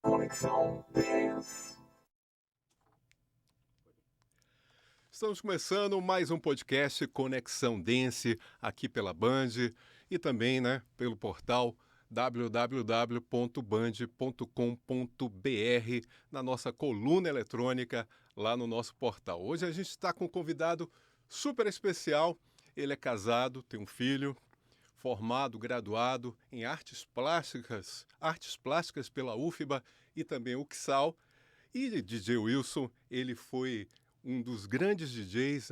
Conexão Dance. Estamos começando mais um podcast Conexão Dance aqui pela Band e também, pelo portal www.band.com.br na nossa coluna eletrônica lá no nosso portal. Hoje a gente está com um convidado super especial. Ele é casado, tem um filho, formado, graduado em artes plásticas pela UFBA e também UCSAL. E DJ Wilson, ele foi um dos grandes DJs,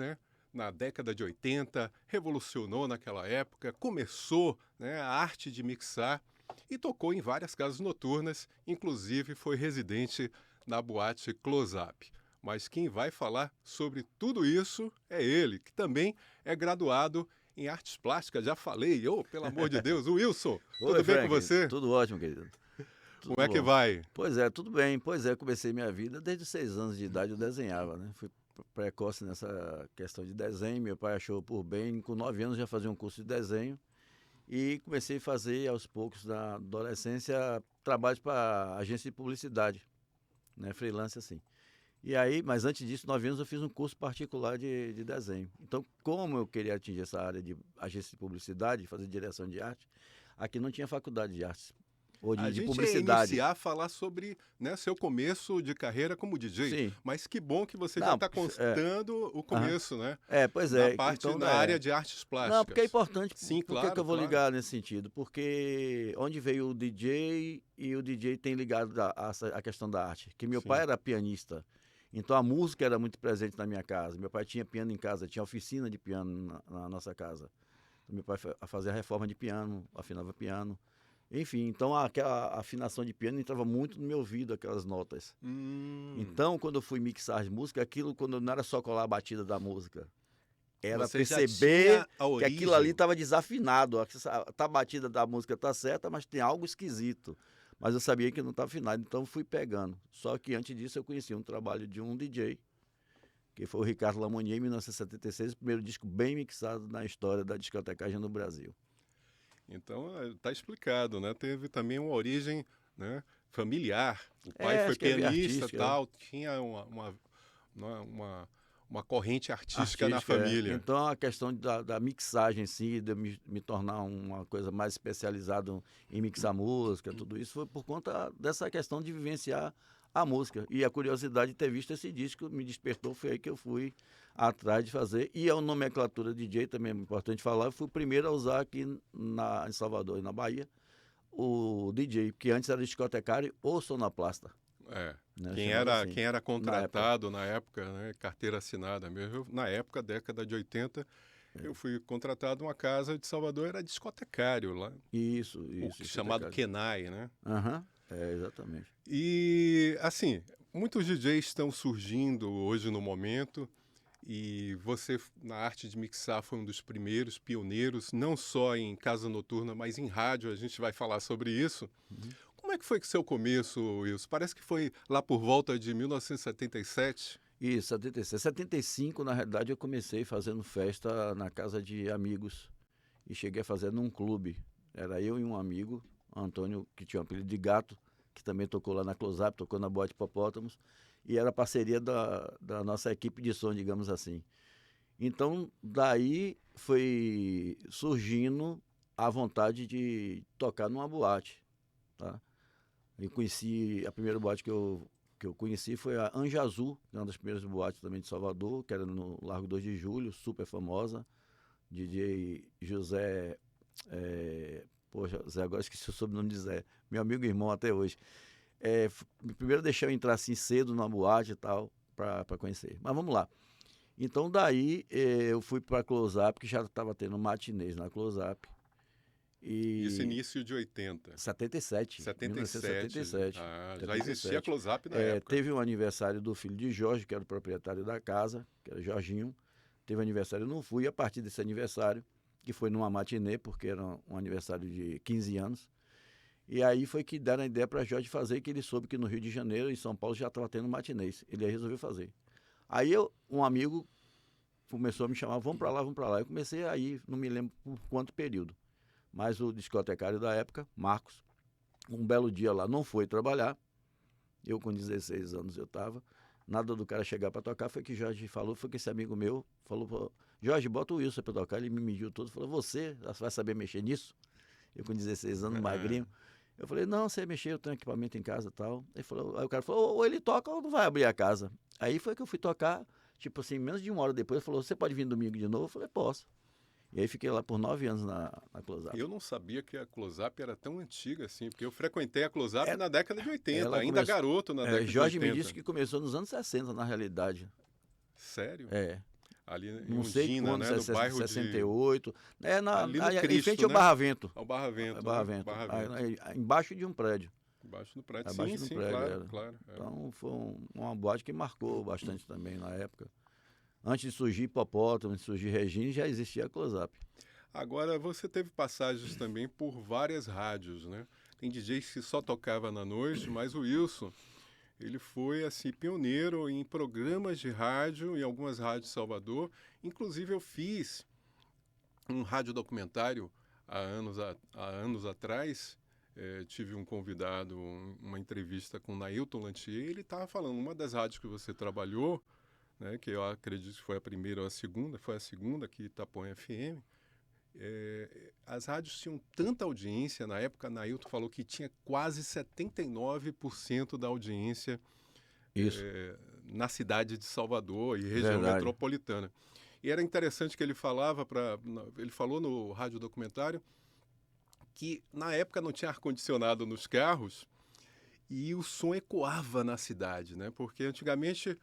na década de 80, revolucionou naquela época, começou a arte de mixar e tocou em várias casas noturnas, inclusive foi residente na boate Close Up. Mas quem vai falar sobre tudo isso é ele, que também é graduado em artes plásticas, já falei, pelo amor de Deus, Wilson, tudo bem com você? Tudo ótimo, querido. Como é que vai? Pois é, tudo bem. Pois é, comecei minha vida desde os 6 anos de idade, eu desenhava, né? Fui precoce nessa questão de desenho, meu pai achou por bem, com 9 anos já fazia um curso de desenho e comecei a fazer aos poucos na adolescência trabalhos para agência de publicidade, né? Freelance assim. E aí, mas antes disso, 9 anos eu fiz um curso particular de desenho. Então, como eu queria atingir essa área de agência de publicidade, fazer direção de arte, aqui não tinha faculdade de artes ou de publicidade. Iniciar a falar sobre seu começo de carreira como DJ. Sim. Mas que bom que você já está constando o começo, né? Pois é. Na parte então, na área de artes plásticas. Não, porque é importante. Sim, Por claro. que eu vou ligar nesse sentido? Porque onde veio o DJ e o DJ tem ligado a questão da arte. Que meu pai era pianista. Então a música era muito presente na minha casa. Meu pai tinha piano em casa, tinha oficina de piano na nossa casa. Então, meu pai fazia reforma de piano, afinava piano. Enfim, então aquela afinação de piano entrava muito no meu ouvido, aquelas notas. Então, quando eu fui mixar as músicas, aquilo quando não era só colar a batida da música, era você perceber que aquilo ali estava desafinado. A batida da música está certa, mas tem algo esquisito. Mas eu sabia que não estava afinado, então fui pegando. Só que antes disso eu conheci um trabalho de um DJ, que foi o Ricardo Lamonier, em 1976, o primeiro disco bem mixado na história da discotecagem no Brasil. Então, está explicado, né? Teve também uma origem familiar. O pai foi pianista e tal, tinha uma corrente artística na família. Então, a questão da mixagem, sim, de eu me tornar uma coisa mais especializada em mixar música, tudo isso foi por conta dessa questão de vivenciar a música. E a curiosidade de ter visto esse disco me despertou, foi aí que eu fui atrás de fazer. E a nomenclatura DJ, também é importante falar, eu fui o primeiro a usar aqui em Salvador e na Bahia o DJ, que antes era discotecário ou sonoplasta. Né? Quem era contratado na época, carteira assinada mesmo, na época, década de 80, eu fui contratado uma casa de Salvador, era discotecário lá. Isso. Chamado Kenai, né? Exatamente. E, assim, muitos DJs estão surgindo hoje no momento e você, na arte de mixar, foi um dos primeiros pioneiros, não só em casa noturna, mas em rádio, a gente vai falar sobre isso. Como é que foi o seu começo, Wilson? Parece que foi lá por volta de 1977. Isso, 77. 75, na realidade, eu comecei fazendo festa na casa de amigos e cheguei a fazer num clube. Era eu e um amigo, Antônio, que tinha o apelido de Gato, que também tocou lá na Close Up, tocou na Boate Hipopótamos, e era parceria da nossa equipe de som, digamos assim. Então, daí foi surgindo a vontade de tocar numa boate, tá? Eu conheci, a primeira boate que eu conheci foi a Anja Azul, que é uma das primeiras boates também de Salvador, que era no Largo 2 de Julho, super famosa. DJ José, Zé, agora esqueci o sobrenome de Zé, meu amigo e irmão até hoje. Primeiro deixou eu entrar assim cedo na boate e tal, para conhecer. Mas vamos lá. Então daí eu fui para a Close Up, que já estava tendo matinês na Close Up. Isso início de 80. 77. 1977. Já existia a Close Up na época. Teve um aniversário do filho de Jorge, que era o proprietário da casa, que era Jorginho. Teve aniversário, eu não fui. E a partir desse aniversário, que foi numa matinê, porque era um aniversário de 15 anos, e aí foi que deram a ideia para Jorge fazer, que ele soube que no Rio de Janeiro e São Paulo já estava tendo matinês. Ele resolveu fazer. Aí um amigo começou a me chamar, vamos para lá, vamos para lá. Eu comecei a ir, não me lembro por quanto período. Mas o discotecário da época, Marcos, um belo dia lá não foi trabalhar, Eu com 16 anos eu estava. Nada do cara chegar para tocar, foi que Jorge falou, foi que esse amigo meu falou, pô, Jorge, bota o Wilson para tocar. Ele me mediu todo, falou, você vai saber mexer nisso? Eu com 16 anos, magrinho. Eu falei, não, sei mexer, eu tenho equipamento em casa e tal. Aí o cara falou, ou ele toca ou não vai abrir a casa. Aí foi que eu fui tocar, tipo assim, menos de 1 hora depois, ele falou, você pode vir domingo de novo? Eu falei, posso. E aí fiquei lá por 9 anos na Close-Up. Eu não sabia que a Close-Up era tão antiga assim, porque eu frequentei a Close-Up É, na década de 80, ela ainda começou- garoto na década Jorge de 80. me disse que começou nos anos 60, na realidade. Sério? É. Ali em Não sei Undina, quando, né, no bairro 68. Ali no Em Cristo, frente ao né? Barra Vento. Ao Barra Vento. Barra né? Vento. Barra Vento. Aí, embaixo de um prédio. Embaixo do prédio. Abaixo Sim, do prédio, claro, era. claro. É. Então foi uma boate que marcou bastante também na época. Antes de surgir Hipopótamo, antes de surgir Regina, já existia a Close-Up. Agora, você teve passagens também por várias rádios, né? Tem DJs que só tocava na noite, mas o Wilson, ele foi, assim, pioneiro em programas de rádio, em algumas rádios de Salvador. Inclusive, eu fiz um radiodocumentário há anos atrás. Tive um convidado, uma entrevista com o Nailton Lantier, ele estava falando, uma das rádios que você trabalhou, né, que eu acredito que foi a primeira ou a segunda, foi a segunda, aqui Itapuã FM, as rádios tinham tanta audiência, na época Nailton falou que tinha quase 79% da audiência Isso. na cidade de Salvador e região Verdade. metropolitana. E era interessante que ele falou no radiodocumentário que na época não tinha ar-condicionado nos carros e o som ecoava na cidade, né? Porque antigamente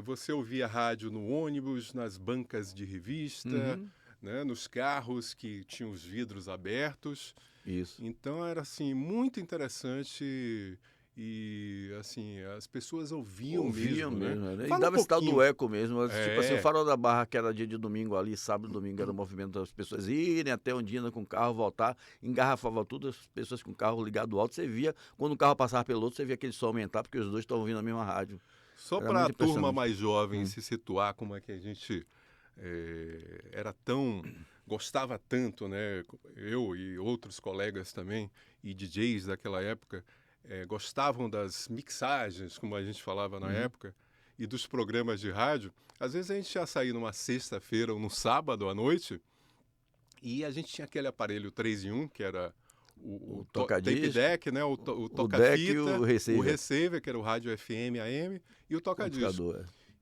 você ouvia rádio no ônibus, nas bancas de revista, né? Nos carros que tinham os vidros abertos. Isso. Então era assim muito interessante e assim as pessoas ouviam mesmo, né? né? E Fala dava esse tal do pouquinho. eco mesmo. Tipo assim, É. o Farol da Barra, que era dia de domingo ali, sábado e domingo era o movimento das pessoas irem até Ondina com o carro, voltar, engarrafava tudo, as pessoas com o carro ligado alto, você via, quando o carro passava pelo outro, você via aquele som aumentar, porque os dois estavam ouvindo a mesma rádio. Só Era para a muito turma impressionante. mais jovem se situar, como é que a gente gostava tanto, né? Eu e outros colegas também, e DJs daquela época, gostavam das mixagens, como a gente falava na época, e dos programas de rádio. Às vezes a gente ia sair numa sexta-feira ou num sábado à noite, e a gente tinha aquele aparelho 3 em 1, que era o tape deck, né? O toca-fita, o receiver, que era o rádio FM, AM, e o toca-disco.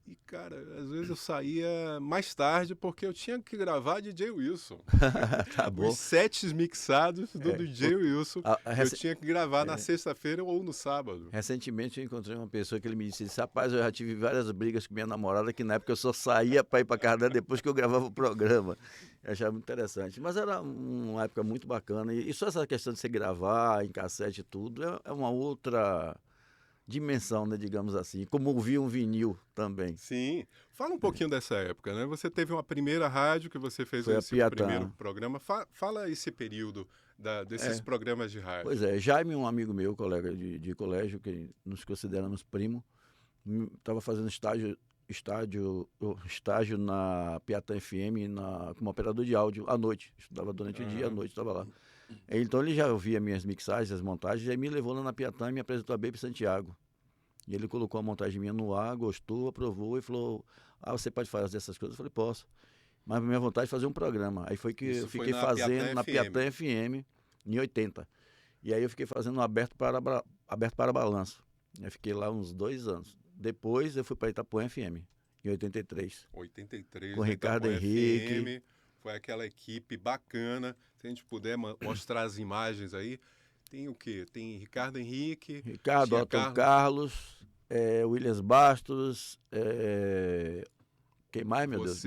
E, cara, às vezes eu saía mais tarde porque eu tinha que gravar DJ Wilson. Tá bom. Os sets mixados do DJ Wilson, eu tinha que gravar na sexta-feira ou no sábado. Recentemente eu encontrei uma pessoa que ele me disse, rapaz, eu já tive várias brigas com minha namorada, que na época eu só saía para ir para casa dela depois que eu gravava o programa. Eu achava muito interessante. Mas era uma época muito bacana. E só essa questão de você gravar em cassete e tudo, é uma outra dimensão, né, digamos assim, como ouvir um vinil também. Sim. Fala um pouquinho dessa época, né? Você teve uma primeira rádio que você fez esse primeiro programa. Fala esse período desses programas de rádio. Pois é, Jaime, um amigo meu, colega de colégio, que nos consideramos primo, estava fazendo estágio na Piatã FM como operador de áudio à noite. Estudava durante o dia, à noite estava lá. Então ele já ouvia minhas mixagens, as montagens, e aí me levou lá na Piatã e me apresentou a Baby Santiago. E ele colocou a montagem minha no ar, gostou, aprovou e falou, você pode fazer essas coisas? Eu falei, posso. Mas a minha vontade é fazer um programa. Aí foi que eu fiquei fazendo na Piatã FM, em 80. E aí eu fiquei fazendo aberto para balanço. Eu fiquei lá uns 2 anos. Depois eu fui para Itapuã FM, em 83. 83, com Ricardo Henrique. FM, foi aquela equipe bacana. Se a gente puder mostrar as imagens aí. Tem o quê? Tem Ricardo Henrique. Ricardo, Otto Carlos, Williams Bastos, quem mais, meu Deus?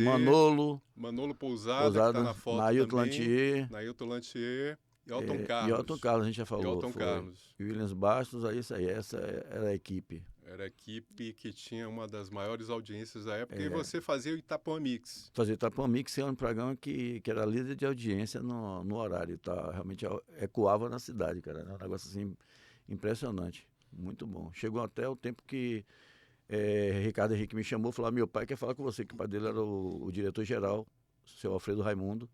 Manolo Pousada, que está na foto também. Nailton Lantier. E Otton Carlos. E Otton Carlos, a gente já falou. E Otton Carlos. E Williams Bastos, isso aí, essa era a equipe. Era a equipe que tinha uma das maiores audiências da época. E você fazia o Itapuã Mix. Fazia o Itapuã Mix, era um programa que era líder de audiência no horário. Tá? Realmente ecoava na cidade, cara. Era um negócio assim impressionante. Muito bom. Chegou até o tempo que Ricardo Henrique me chamou e falou, meu pai quer falar com você, que o pai dele era o diretor-geral, o seu Alfredo Raimundo.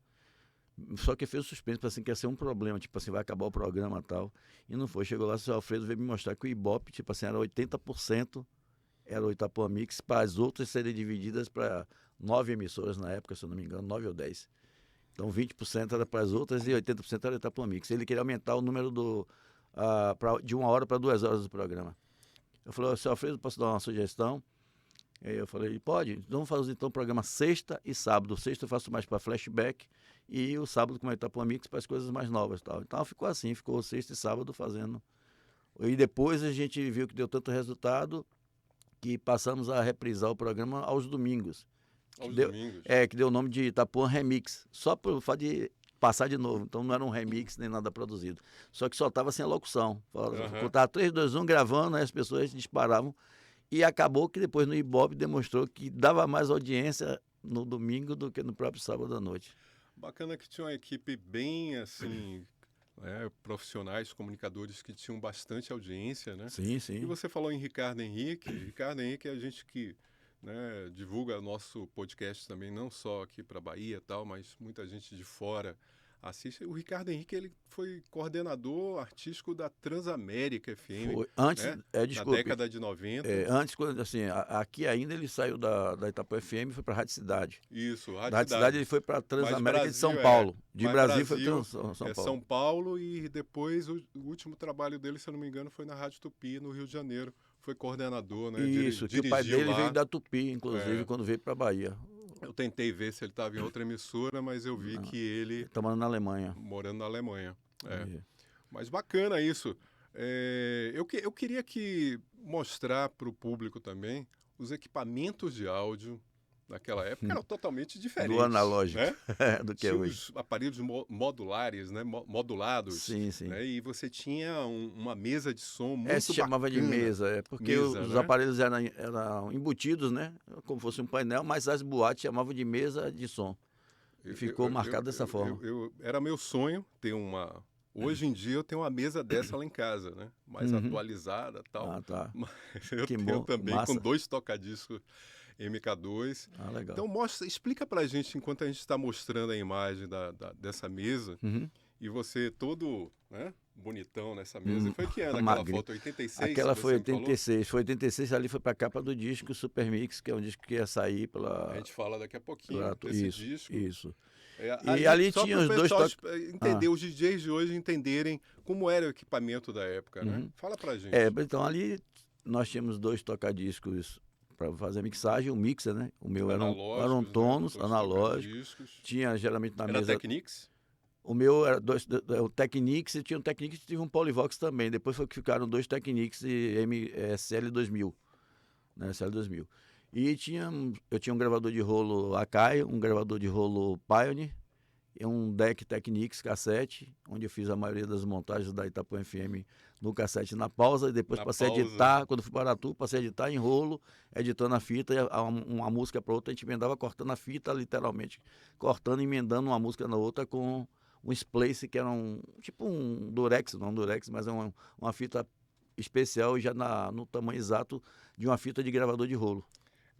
Só que fez o suspense, assim, que ia ser um problema, tipo assim, vai acabar o programa e tal. E não foi. Chegou lá, o seu Alfredo veio me mostrar que o Ibope, tipo assim, era 80%, era o Itapuã Mix, para as outras serem divididas para 9 emissoras na época, se eu não me engano, 9 ou 10. Então 20% era para as outras e 80% era o Itapuã Mix. Ele queria aumentar o número de 1 hora para 2 horas do programa. Eu falei, seu Alfredo, posso dar uma sugestão? Aí eu falei, pode, então vamos fazer então o programa sexta e sábado. Sexta eu faço mais para flashback e o sábado, como é Itapuã Mix, para as coisas mais novas. Tal. Então ficou assim, ficou sexta e sábado fazendo. E depois a gente viu que deu tanto resultado que passamos a reprisar o programa aos domingos. Aos deu, domingos. que deu o nome de Itapuã Remix, só por fato de passar de novo. Então não era um remix nem nada produzido. Só que só estava sem a locução. Contava 3, 2, 1 gravando, aí as pessoas disparavam. E acabou que depois no Ibope demonstrou que dava mais audiência no domingo do que no próprio sábado à noite. Bacana que tinha uma equipe bem assim, profissionais, comunicadores que tinham bastante audiência, né? Sim, sim. E você falou em Ricardo Henrique. Ricardo Henrique é a gente que, né, divulga nosso podcast também, não só aqui para Bahia e tal, mas muita gente de fora assiste. O Ricardo Henrique, ele foi coordenador artístico da Transamérica FM. Foi. Antes, né? desculpe. Na década de 90. Antes, quando, assim, aqui ainda ele saiu da Itapuã FM e foi para a Rádio Cidade. Isso, Da Rádio Cidade ele foi para a Transamérica Brasil, de São Paulo. De Brasil foi para São Paulo. São Paulo e depois o último trabalho dele, se eu não me engano, foi na Rádio Tupi, no Rio de Janeiro. Foi coordenador, né? Isso, que o pai dele veio da Tupi, inclusive, quando veio para a Bahia. Eu tentei ver se ele estava em outra emissora, mas eu vi que ele... Está morando na Alemanha. Morando na Alemanha, Mas bacana isso. Eu queria mostrar para o público também os equipamentos de áudio naquela época eram totalmente diferentes. Do analógico, né? do que tinha hoje. Os aparelhos modulares, né? Modulados. Sim, sim. Né? E você tinha uma mesa de som muito se chamava bacana. de mesa, porque os né? aparelhos eram embutidos, né? Como fosse um painel, mas as boates chamavam de mesa de som. E ficou marcado dessa forma. Era meu sonho ter uma... Hoje em dia eu tenho uma mesa dessa lá em casa, né? Mais atualizada e tal. Ah, tá. Mas eu Que tenho bom, também massa. com 2 tocadiscos MK2. Ah, legal. Então explica pra gente, enquanto a gente está mostrando a imagem dessa mesa, e você todo, né, bonitão nessa mesa. Foi que ano aquela foto? 86? Aquela foi 86. Foi 86, ali foi pra capa do disco Super Mix, que é um disco que ia sair pela... A gente fala daqui a pouquinho desse disco. Isso. E ali tinha os dois entender, os DJs de hoje entenderem como era o equipamento da época, né? Fala pra gente. Então ali nós tínhamos 2 tocadiscos para fazer mixagem, um mixer, né? O meu era um Tonos, né? Analógico. Tinha geralmente na mesa... Era Technics? O meu era o Technics e tinha um Technics e tive um Polyvox também. Depois foi que ficaram 2 Technics e SL2000, né? SL2000. E eu tinha um gravador de rolo Akai, um gravador de rolo Pioneer, e um deck Technics cassete, onde eu fiz a maioria das montagens da Itapuã FM no cassete na pausa, e depois passei a editar, quando fui para Aratu, passei a editar em rolo, editando a fita, e uma música para outra, a gente emendava cortando a fita, literalmente, cortando e emendando uma música na outra com um splice, que era tipo um durex, não um durex, mas é uma fita especial, já no tamanho exato de uma fita de gravador de rolo.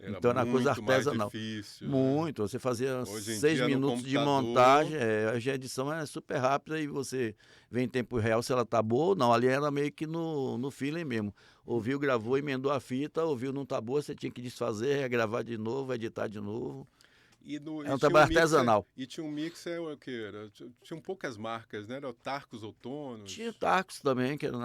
Então era uma coisa artesanal. Difícil, muito. Né? Você fazia 6 minutos de montagem, a edição é super rápida e você vê em tempo real se ela tá boa ou não. Ali era meio que no feeling mesmo. Ouviu, gravou, emendou a fita, ouviu, não tá boa, você tinha que desfazer, regravar de novo, editar de novo. É um trabalho artesanal. E tinha um mixer, o que era? Tinham poucas marcas, né? Era o Tarcos ou Tonos? Tinha Tarcos também, que era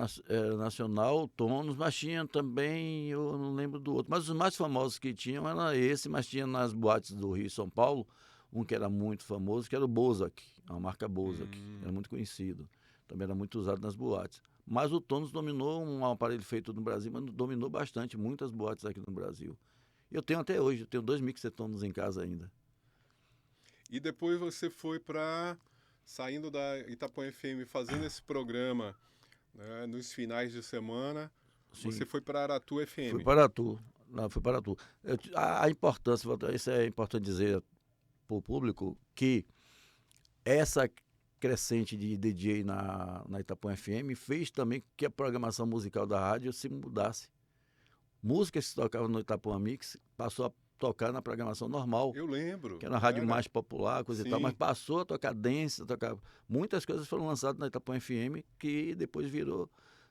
nacional, Tonos, mas tinha também, eu não lembro do outro. Mas os mais famosos que tinham era esse, mas tinha nas boates do Rio e São Paulo, um que era muito famoso, que era o Bozak, a marca Bozak, era muito conhecido. Também era muito usado nas boates. Mas o Tonos dominou, um aparelho feito no Brasil, mas dominou bastante, muitas boates aqui no Brasil. Eu tenho até hoje, eu tenho 2 mixer Tonos em casa ainda. E depois você foi saindo da Itapuã FM, fazendo esse programa, né, nos finais de semana, Sim. Você foi para Aratu FM. Fui para Aratu. A importância, isso é importante dizer para o público, que essa crescente de DJ na Itapuã FM fez também que a programação musical da rádio se mudasse. Música que se tocava no Itapuã Mix passou a tocar na programação normal, Eu lembro. que era uma rádio mais popular, coisa e tal, Sim. mas passou a tocar dance, muitas coisas foram lançadas na Itapuã FM que depois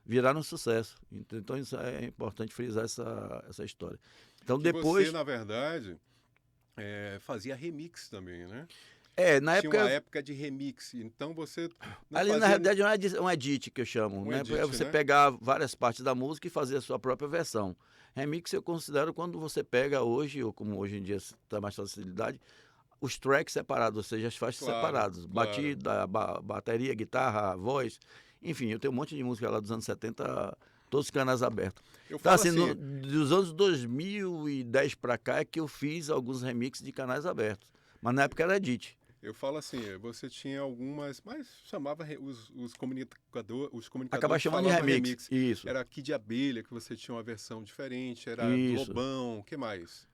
viraram sucesso. Então isso é importante frisar essa história. Então Que depois, você, na verdade, fazia remix também, né? na Tinha uma época, época de remix, então você não ali na fazia realidade é um edit que eu chamo, um né? edit, É você né? pegar várias partes da música e fazer a sua própria versão. Remix eu considero quando você pega hoje, ou como hoje em dia está mais facilidade, os tracks separados, ou seja, as faixas Claro, separadas. claro. Batida, bateria, guitarra, voz, enfim, eu tenho um monte de música lá dos anos 70, todos os canais abertos. Eu Então, falo assim, assim, dos anos 2010 para cá é que eu fiz alguns remixes de canais abertos. Mas na época era edit. você tinha algumas, mas chamava os Acaba comunicadores chamando de falavam remix. Isso, Era Kid de Abelha, que você tinha uma versão diferente, era isso. Lobão, o que mais?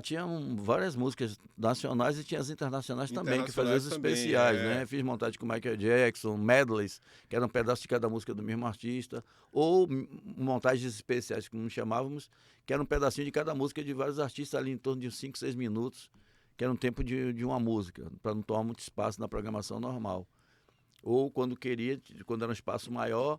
Tinha várias músicas nacionais e tinha as internacionais também, que faziam os Internacionais também, especiais, né? Fiz montagem com Michael Jackson, medleys, que era um pedaço de cada música do mesmo artista, ou montagens especiais, como chamávamos, que era um pedacinho de cada música de vários artistas ali em torno de uns 5, 6 minutos, que era um tempo de uma música, para não tomar muito espaço na programação normal. Ou quando era um espaço maior,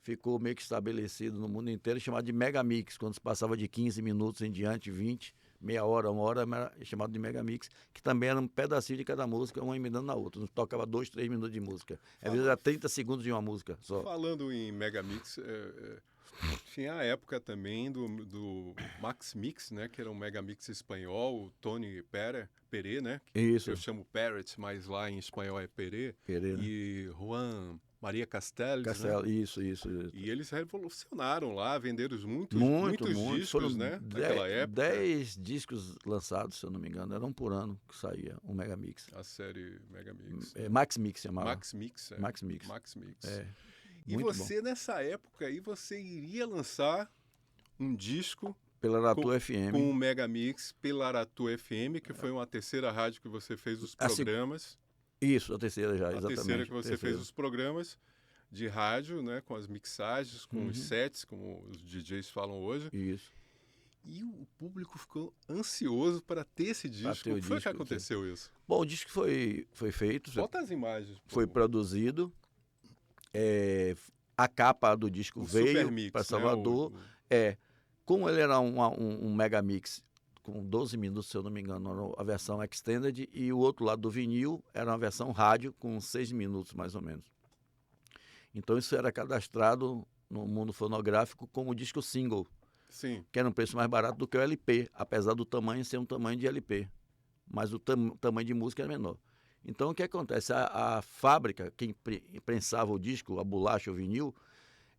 ficou meio que estabelecido no mundo inteiro, chamado de Megamix, quando se passava de 15 minutos em diante, 20, meia hora, uma hora, era chamado de Megamix, que também era um pedacinho de cada música, uma emendando na outra. Não tocava 2, 3 minutos de música. Às vezes era 30 segundos de uma música só. Falando em Megamix, tinha a época também do Max Mix, né? Que era um Megamix espanhol, o Tony Pere, né? Isso. Eu chamo Peret, mas lá em espanhol é Pere. Pereira. E Juan Maria Castells, Castelo, né? isso. E eles revolucionaram lá, venderam muitos Muito. discos, Foram né? Naquela época. 10 discos lançados, se eu não me engano. Era um por ano que saía, um Megamix. A série Megamix. Max Mix chamava. Max Mix, Max Mix. Max Mix. E você, nessa época aí, você iria lançar um disco pela Aratu FM. com o Megamix pela Aratu FM, que foi uma terceira rádio que você fez os programas. Isso, a terceira já, exatamente. A terceira que você fez os programas de rádio, né, com as mixagens, com os sets, como os DJs falam hoje. Isso. E o público ficou ansioso para ter esse disco. Como foi que aconteceu isso? Bom, o disco foi feito. Bota as imagens. Foi produzido. A capa do disco veio para Salvador. Como ele era um Megamix com 12 minutos, se eu não me engano, a versão extended, e o outro lado do vinil era uma versão rádio com 6 minutos, mais ou menos. Então isso era cadastrado no mundo fonográfico como disco single. Sim. Que era um preço mais barato do que o LP, apesar do tamanho ser um tamanho de LP. Mas o tamanho de música era menor. Então o que acontece? A fábrica, quem prensava o disco, a bolacha, o vinil,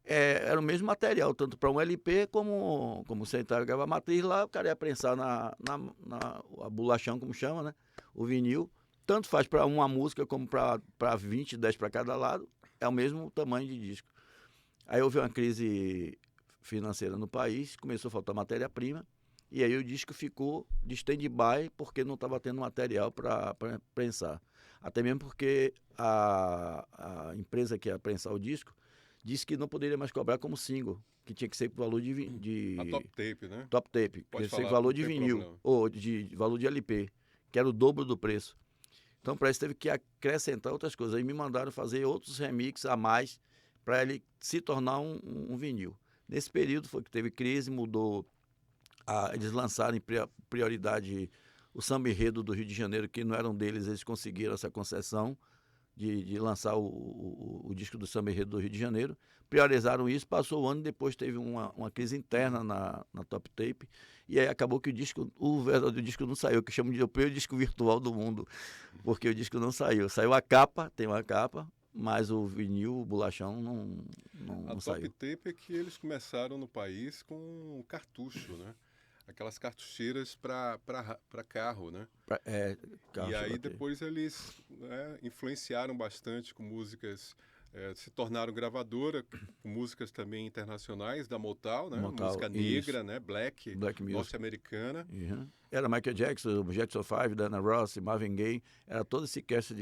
era o mesmo material, tanto para um LP como você entregava a matriz lá, o cara ia prensar a bolachão, como chama, né? O vinil. Tanto faz para uma música como para 20, 10 para cada lado, é o mesmo tamanho de disco. Aí houve uma crise financeira no país, começou a faltar matéria-prima, e aí o disco ficou de stand-by porque não estava tendo material para prensar. Até mesmo porque a empresa que ia prensar o disco disse que não poderia mais cobrar como single, que tinha que ser por valor de a top tape, né? Top tape, que tinha que ser valor de vinil, problema. Ou de valor de LP, que era o dobro do preço. Então, para isso, teve que acrescentar outras coisas. Aí me mandaram fazer outros remixes a mais para ele se tornar um vinil. Nesse período foi que teve crise, mudou. Eles lançaram em prioridade o Samba Enredo do Rio de Janeiro, que não eram deles, eles conseguiram essa concessão de lançar o disco do Samba Enredo do Rio de Janeiro. Priorizaram isso, passou o ano, depois teve uma crise interna na Top Tape, e aí acabou que o verdadeiro disco não saiu, que eu chamo de o primeiro disco virtual do mundo, porque o disco não saiu. Saiu a capa, tem uma capa, mas o vinil, o bolachão, não saiu. A Top Tape é que eles começaram no país com cartucho, né? Aquelas cartucheiras para carro, né? Carro, e aí depois eles influenciaram bastante com músicas, se tornaram gravadora com músicas também internacionais da Motown, né? Música negra, né? Black norte-americana. Uhum. Era Michael Jackson, Jackson 5, Diana Ross, Marvin Gaye, era todo esse cast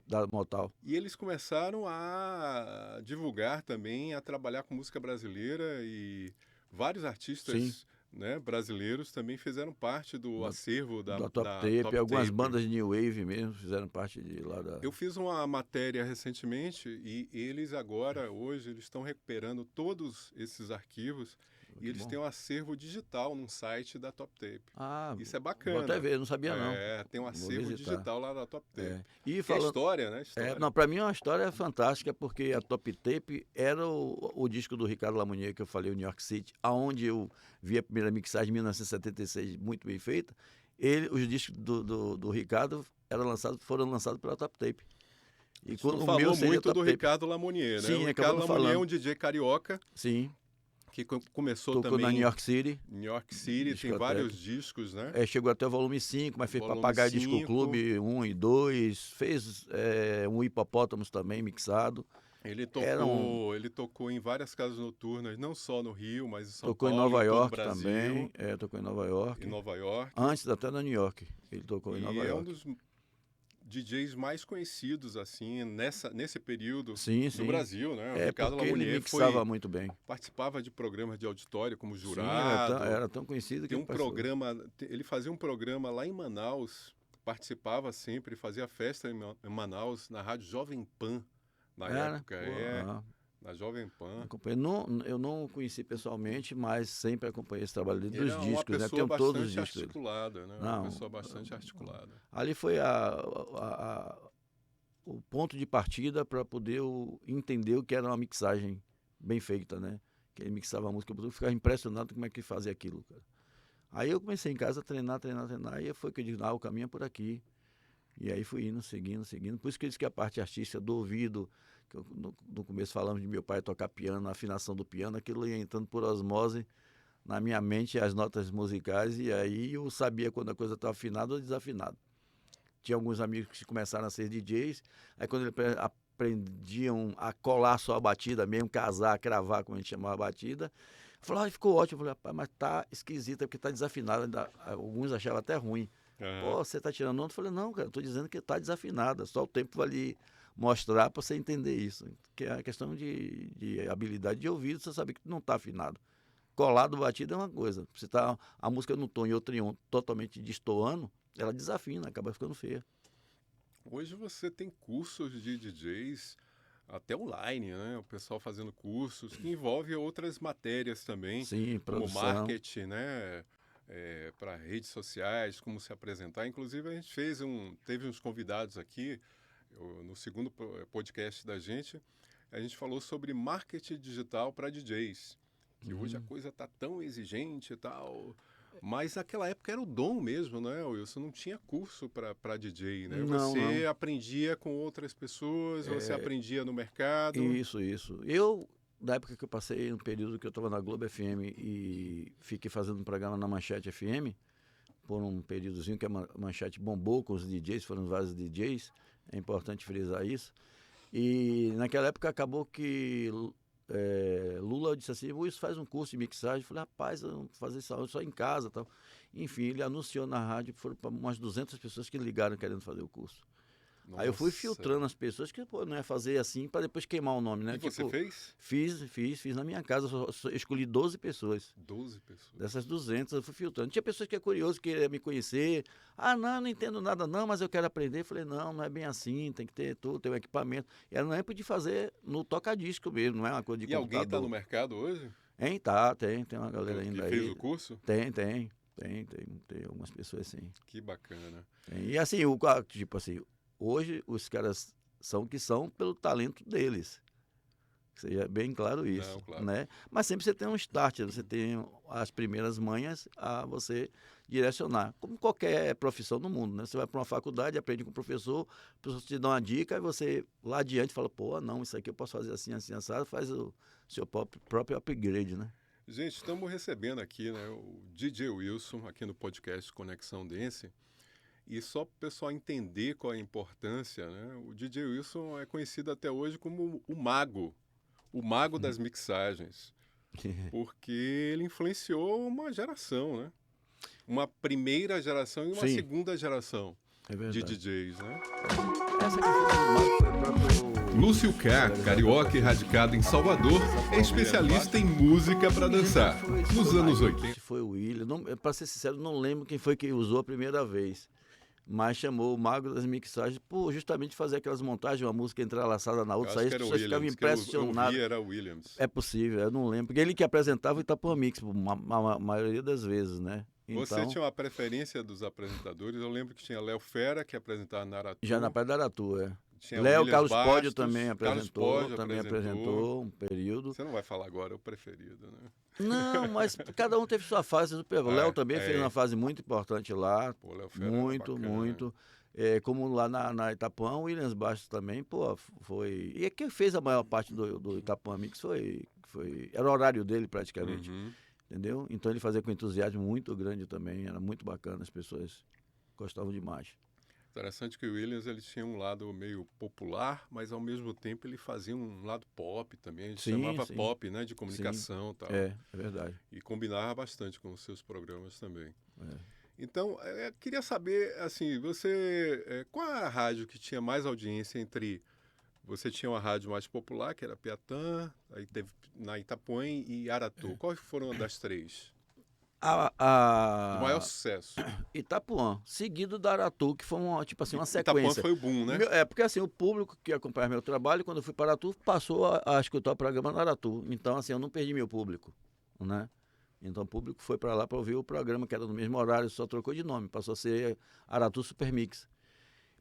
da Motown. E eles começaram a divulgar também, a trabalhar com música brasileira e vários artistas né, brasileiros também fizeram parte do acervo da Top da Tape, Top algumas Tape. bandas de New Wave mesmo fizeram parte de lá da... Eu fiz uma matéria recentemente e eles agora, hoje, eles estão recuperando todos esses arquivos e eles bom. têm um acervo digital num site da Top Tape. Ah, Isso é vou bacana. até ver, não sabia não. É, tem um Vou acervo visitar. digital lá da Top Tape. É. E Que é falando... história, né? História. não, para mim é uma história fantástica, porque a Top Tape era o disco do Ricardo Lamounier, que eu falei, o New York City, aonde eu vi a primeira mixagem em 1976, muito bem feita. Os discos do Ricardo foram lançados pela Top Tape. A gente quando não o falou meu seria muito Top do Tape. Ricardo Lamounier, né? Sim, O Ricardo acabamos Lamounier é um falando. DJ carioca Sim, que começou tocou também na New York City. New York City, tem Discoteca. vários discos, né? Chegou até o volume 5, mas fez Volume Papagaio Disco 5. Clube 1 e 2, fez um Hipopótamos também mixado. Ele Era tocou em várias casas noturnas, não só no Rio, mas em São Tocou Paulo, em Nova em todo o York Brasil, também. Tocou em Nova York. em Nova York. Antes até na New York. Ele tocou em E Nova é um York. dos DJs mais conhecidos, assim, nesse período Sim, sim. no Brasil, né? O É Ricardo porque ele Lamounier mixava muito bem. participava de programas de auditório como Sim, jurado. era tão conhecido que Tem ele um passou. programa, ele fazia um programa lá em Manaus, participava sempre, fazia festa em Manaus, na Rádio Jovem Pan, na Era? época. Pô, Na Jovem Pan. acompanhei. Eu não o conheci pessoalmente, mas sempre acompanhei esse trabalho dele, Ele dos é uma discos, né? pessoa Tenho todos os bastante discos dele. articulada, né? Não, Uma pessoa bastante articulada. Ali foi o ponto de partida para poder entender o que era uma mixagem bem feita, né? Que ele mixava a música, eu ficava impressionado como é que ele fazia aquilo, cara. Aí eu comecei em casa a treinar, e foi que eu digo, o caminho é por aqui. E aí fui indo, seguindo. Por isso que eu disse que a parte artística do ouvido, que no começo falamos de meu pai tocar piano, a afinação do piano, aquilo ia entrando por osmose na minha mente, as notas musicais, e aí eu sabia quando a coisa estava afinada ou desafinada. Tinha alguns amigos que começaram a ser DJs, aí quando eles aprendiam a colar só a batida mesmo, casar, cravar, como a gente chamava a batida, falaram, ficou ótimo. Eu falei, rapaz, mas tá esquisito, é porque tá desafinado. Alguns achavam até ruim. Pô, você tá tirando onda? Eu falei, não, cara, eu tô dizendo que tá desafinada, só o tempo vai lhe mostrar para você entender isso. Que é a questão de habilidade de ouvido, você sabe que não tá afinado. Colado batido é uma coisa. Se tá a música no tom e outro em um totalmente destoando, ela desafina, acaba ficando feia. Hoje você tem cursos de DJs até online, né? O pessoal fazendo cursos que envolve outras matérias também, Sim, como produção. marketing, né? Para redes sociais, como se apresentar. Inclusive a gente teve uns convidados aqui no segundo podcast da gente. A gente falou sobre marketing digital para DJs, que hoje a coisa tá tão exigente e tal. Mas naquela época era o dom mesmo, né, Wilson? Não tinha curso para DJ, né? Você aprendia com outras pessoas, você aprendia no mercado. Isso. Eu, na época que eu passei, no período que eu estava na Globo FM e fiquei fazendo um programa na Manchete FM, por um períodozinho que a Manchete bombou com os DJs, foram vários DJs, é importante frisar isso. E naquela época acabou que Lula disse assim, Wilson, faz um curso de mixagem. Eu falei, rapaz, eu não vou fazer isso só em casa e tal. Enfim, ele anunciou na rádio, foram para umas 200 pessoas que ligaram querendo fazer o curso. Nossa. Aí eu fui filtrando as pessoas que não ia fazer assim para depois queimar o nome, né? E você fez? Fiz na minha casa, eu escolhi 12 pessoas. 12 pessoas. Dessas 200 eu fui filtrando. Tinha pessoas que é curioso, queria me conhecer. Não entendo nada não, mas eu quero aprender. Eu falei, não é bem assim, tem que ter tudo, tem um equipamento. E era na época de fazer no toca-disco mesmo, não é uma coisa de computador. E alguém está no mercado hoje? Tem uma galera ainda aí. Que fez o curso? Tem algumas pessoas sim. Que bacana. E assim, tipo assim, hoje os caras são o que são pelo talento deles. Seja bem claro isso. Não, claro. Né? Mas sempre você tem um start, você tem as primeiras manhas a você direcionar. Como qualquer profissão no mundo, né? Você vai para uma faculdade, aprende com o professor te dá uma dica, e você lá adiante fala, não, isso aqui eu posso fazer assim, assado, faz o seu próprio upgrade, né? Gente, estamos recebendo aqui, né, o DJ Wilson, aqui no podcast Conexão Dance. E só para o pessoal entender qual é a importância, né, o DJ Wilson é conhecido até hoje como o mago das mixagens, porque ele influenciou uma geração, né? Uma primeira geração e uma segunda geração de DJs, né? Essa questão do mago foi o próprio Lúcio K, carioca e radicado em Salvador, é especialista em música para dançar. Nos anos 80. Foi o William. Para ser sincero, não lembro quem foi que usou a primeira vez. Mas chamou o Mago das Mixagens por justamente fazer aquelas montagens, uma música entrelaçada na outra. Aí as pessoas ficavam impressionadas. Era o Williams. É possível, eu não lembro. Porque ele que apresentava o Itapuã Mix, a maioria das vezes, né? Então, você tinha uma preferência dos apresentadores? Eu lembro que tinha Léo Fera, que apresentava na Aratu. já na Praia da Aratu, é. Tinha Léo, Williams Carlos Bastos, Pódio também Carlos apresentou, Pódio também apresentou um período. Você não vai falar agora, é o preferido, né? Não, mas cada um teve sua fase. O Léo também fez uma fase muito importante lá. Pô, Léo Fera muito, muito. Como lá na Itapuã, o Williams Bastos também, pô, foi... E quem fez a maior parte do Itapuã Mix foi... Era o horário dele, praticamente. Entendeu? Então ele fazia com entusiasmo muito grande também, era muito bacana, as pessoas gostavam demais. Interessante que o Williams ele tinha um lado meio popular, mas ao mesmo tempo ele fazia um lado pop também, a gente chamava pop, né, de comunicação e tal. É verdade. E combinava bastante com os seus programas também. É. Então, eu queria saber, assim, qual a rádio que tinha mais audiência entre... Você tinha uma rádio mais popular, que era Piatã, aí teve na Itapuã e Aratu. Quais foram das três? O maior sucesso. Itapuã, seguido da Aratu, que foi uma sequência. Itapuã foi o boom, né? Porque assim, o público que acompanha meu trabalho, quando eu fui para Aratu, passou a escutar o programa na Aratu. Então, assim, eu não perdi meu público, né? Então o público foi para lá para ouvir o programa, que era no mesmo horário, só trocou de nome, passou a ser Aratu Super Mix.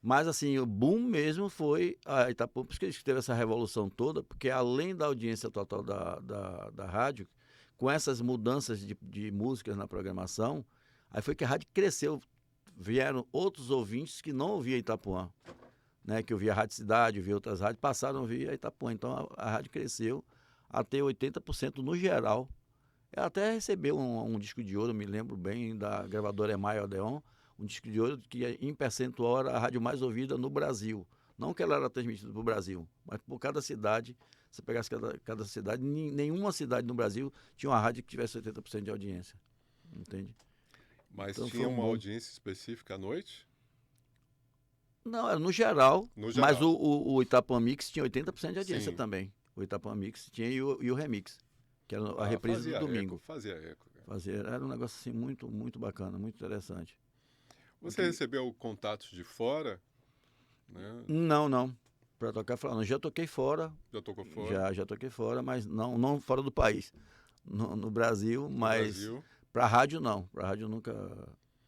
Mas assim, o boom mesmo foi a Itapuã, por isso que teve essa revolução toda, porque além da audiência total da rádio, com essas mudanças de músicas na programação, aí foi que a rádio cresceu. Vieram outros ouvintes que não ouviam Itapuã, né? Que ouvia a Rádio Cidade, ouvia outras rádios, passaram a ouvir a Itapuã. Então a rádio cresceu até 80% no geral. Ela até recebeu um disco de ouro, me lembro bem, da gravadora Emaio Odeon, um disco de ouro que em percentual era a rádio mais ouvida no Brasil. Não que ela era transmitida para o Brasil, mas por cada cidade, se pegasse cada cidade, nenhuma cidade no Brasil tinha uma rádio que tivesse 80% de audiência. Entende? Mas então, tinha uma audiência específica à noite? Não, era no geral. No geral. Mas o Itapuã Mix tinha 80% de audiência também. O Itapuã Mix tinha e o Remix, que era a reprise do domingo. Fazia eco. Era um negócio assim muito, muito bacana, muito interessante. Você recebeu contatos de fora? Né? Não. Para tocar fora, não. Já toquei fora. Já tocou fora? Já toquei fora, mas não fora do país. No Brasil, mas para rádio não. Para rádio nunca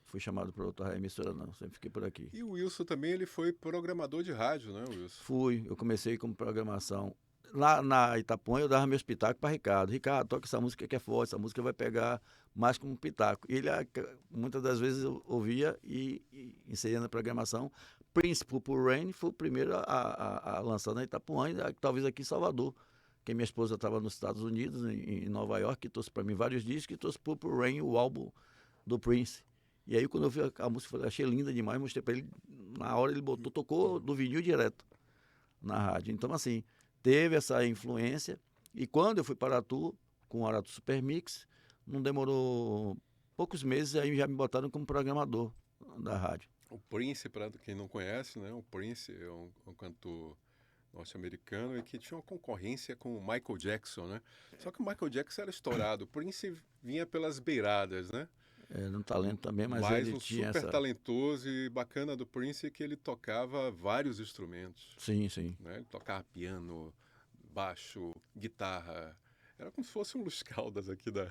fui chamado para outra emissora, não. Sempre fiquei por aqui. E o Wilson também, ele foi programador de rádio, né, Wilson? Fui. Eu comecei como programação. Lá na Itapuã eu dava meu pitaco para Ricardo. Ricardo, toca essa música que é forte, essa música vai pegar mais como pitaco. E ele, muitas das vezes, eu ouvia e inseria na programação. Prince Purple Rain foi o primeiro a lançar na Itapuã, talvez aqui em Salvador. Que minha esposa estava nos Estados Unidos, em Nova York, que trouxe para mim vários discos, e trouxe Purple Rain, o álbum do Prince. E aí, quando eu vi a música, eu achei linda demais, mostrei para ele. Na hora ele tocou do vinil direto na rádio. Então, assim, teve essa influência. E quando eu fui para Aratu, com o Aratu Super Mix, não demorou poucos meses, aí já me botaram como programador da rádio. O Prince, para quem não conhece, né? O Prince é um cantor norte-americano e que tinha uma concorrência com o Michael Jackson, né? Só que o Michael Jackson era estourado. O Prince vinha pelas beiradas, né? Era um talento também, mas ele tinha super talentoso e bacana do Prince é que ele tocava vários instrumentos. Sim. Né? Ele tocava piano, baixo, guitarra. Era como se fosse um Luiz Caldas aqui da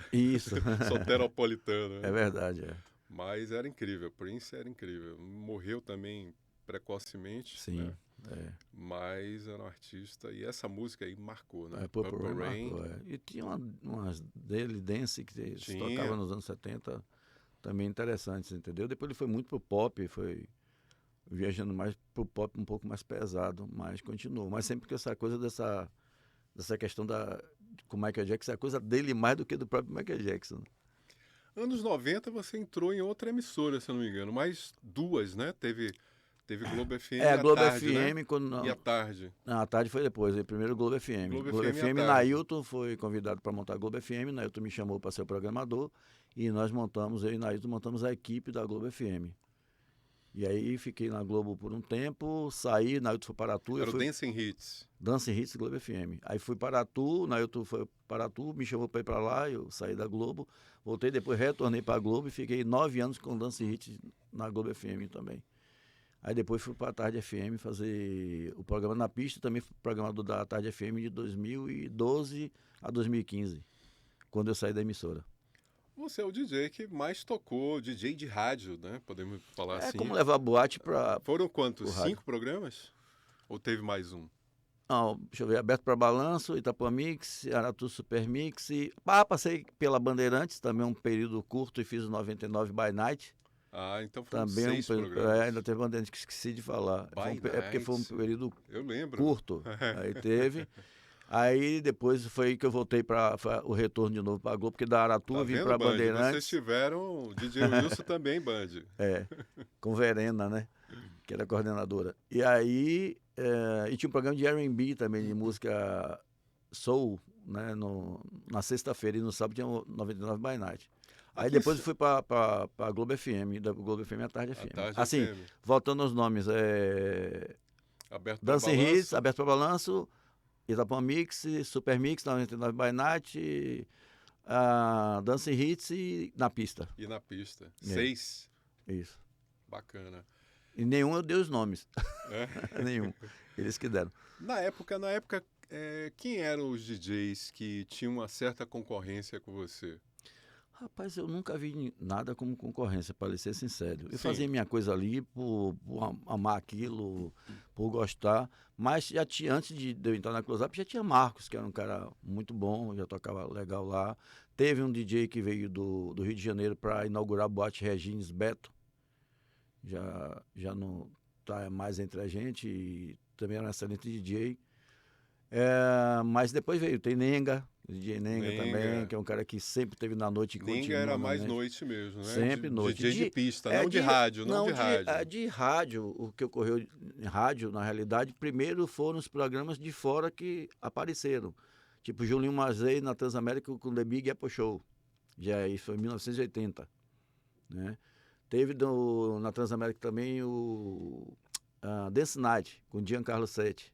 Soteropolitana. Né? É verdade, Mas era incrível, Prince era incrível. Morreu também precocemente. Sim, né? Mas era um artista e essa música aí marcou, né? Purple Rain. Marcou, E tinha umas dele dance que se tocava nos anos 70, também interessantes, entendeu? Depois ele foi muito pro pop, foi viajando mais pro pop um pouco mais pesado, mas continuou. Mas sempre que essa coisa dessa questão com o Michael Jackson, é a coisa dele mais do que do próprio Michael Jackson. Anos 90 você entrou em outra emissora, se eu não me engano, mais duas, né? Teve Globo FM a Globo tarde, FM, né? quando... E a tarde? Não, a tarde foi depois, primeiro Globo FM. Globo FM, Nailton foi convidado para montar a Globo FM, Nailton me chamou para ser o programador, e nós eu e Nailton montamos a equipe da Globo FM. E aí fiquei na Globo por um tempo, saí, Nailton foi para Atu. Era o Dancing Hits. Dance Hits Globo FM. Aí fui para Atu, Nailton foi para Atu, me chamou para ir para lá, eu saí da Globo, voltei, depois retornei para a Globo e fiquei 9 anos com Dance Hits na Globo FM também. Aí depois fui para a Tarde FM fazer o programa na pista, também fui programador da Tarde FM de 2012 a 2015, quando eu saí da emissora. Você é o DJ que mais tocou, DJ de rádio, né? Podemos falar É assim. como levar boate para... Foram quantos? o rádio. 5 programas? Ou teve mais um? Não, deixa eu ver, Aberto para Balanço, Itapuã Mix, Aratu Super Mix. Passei pela Bandeirantes, também um período curto, e fiz o 99 by Night. Ah, então foram Também 6 programas. ainda teve Bandeirantes que esqueci de falar. É porque foi um período Eu lembro. curto. Aí teve. Aí depois foi que eu voltei para o retorno de novo para a Globo, porque da Aratu eu vim para Band? Bandeirantes. Vocês tiveram o DJ Wilson também, Band. Com Verena, né? Que era coordenadora. E aí, e tinha um programa de R&B também, de música soul, né? Na sexta-feira e no sábado tinha o 99 by Night. Aí depois eu fui para a Globo FM, da Globo FM à Tarde FM. Assim, voltando aos nomes, Dance Hits, Aberto para Balanço, Itapuã Mix, Super Mix, 99 by Night, Dance Hits e Na Pista. E Na Pista. 6. Isso. Bacana. E nenhum eu dei os nomes. É? Nenhum. Eles que deram. Na época, quem eram os DJs que tinham uma certa concorrência com você? Rapaz, eu nunca vi nada como concorrência, para ser sincero. Eu Sim. fazia minha coisa ali por amar aquilo, por gostar. Mas já tinha, antes de eu entrar na Close Up, já tinha Marcos, que era um cara muito bom, já tocava legal lá. Teve um DJ que veio do Rio de Janeiro para inaugurar a Boate Regines Beto. Já não está mais entre a gente, e também era um excelente DJ. Mas depois veio, tem Nenga, o DJ Nenga também, que é um cara que sempre teve na noite e continua. Nenga era mais noite mesmo, né? Sempre noite. DJ de pista, não de rádio, não de rádio. De rádio, o que ocorreu em rádio, na realidade, primeiro foram os programas de fora que apareceram. Tipo Julinho Mazei na Transamérica com The Big Apple Show. Isso foi em 1980, né? Teve na Transamérica também o Dance Night, com Giancarlo Setti.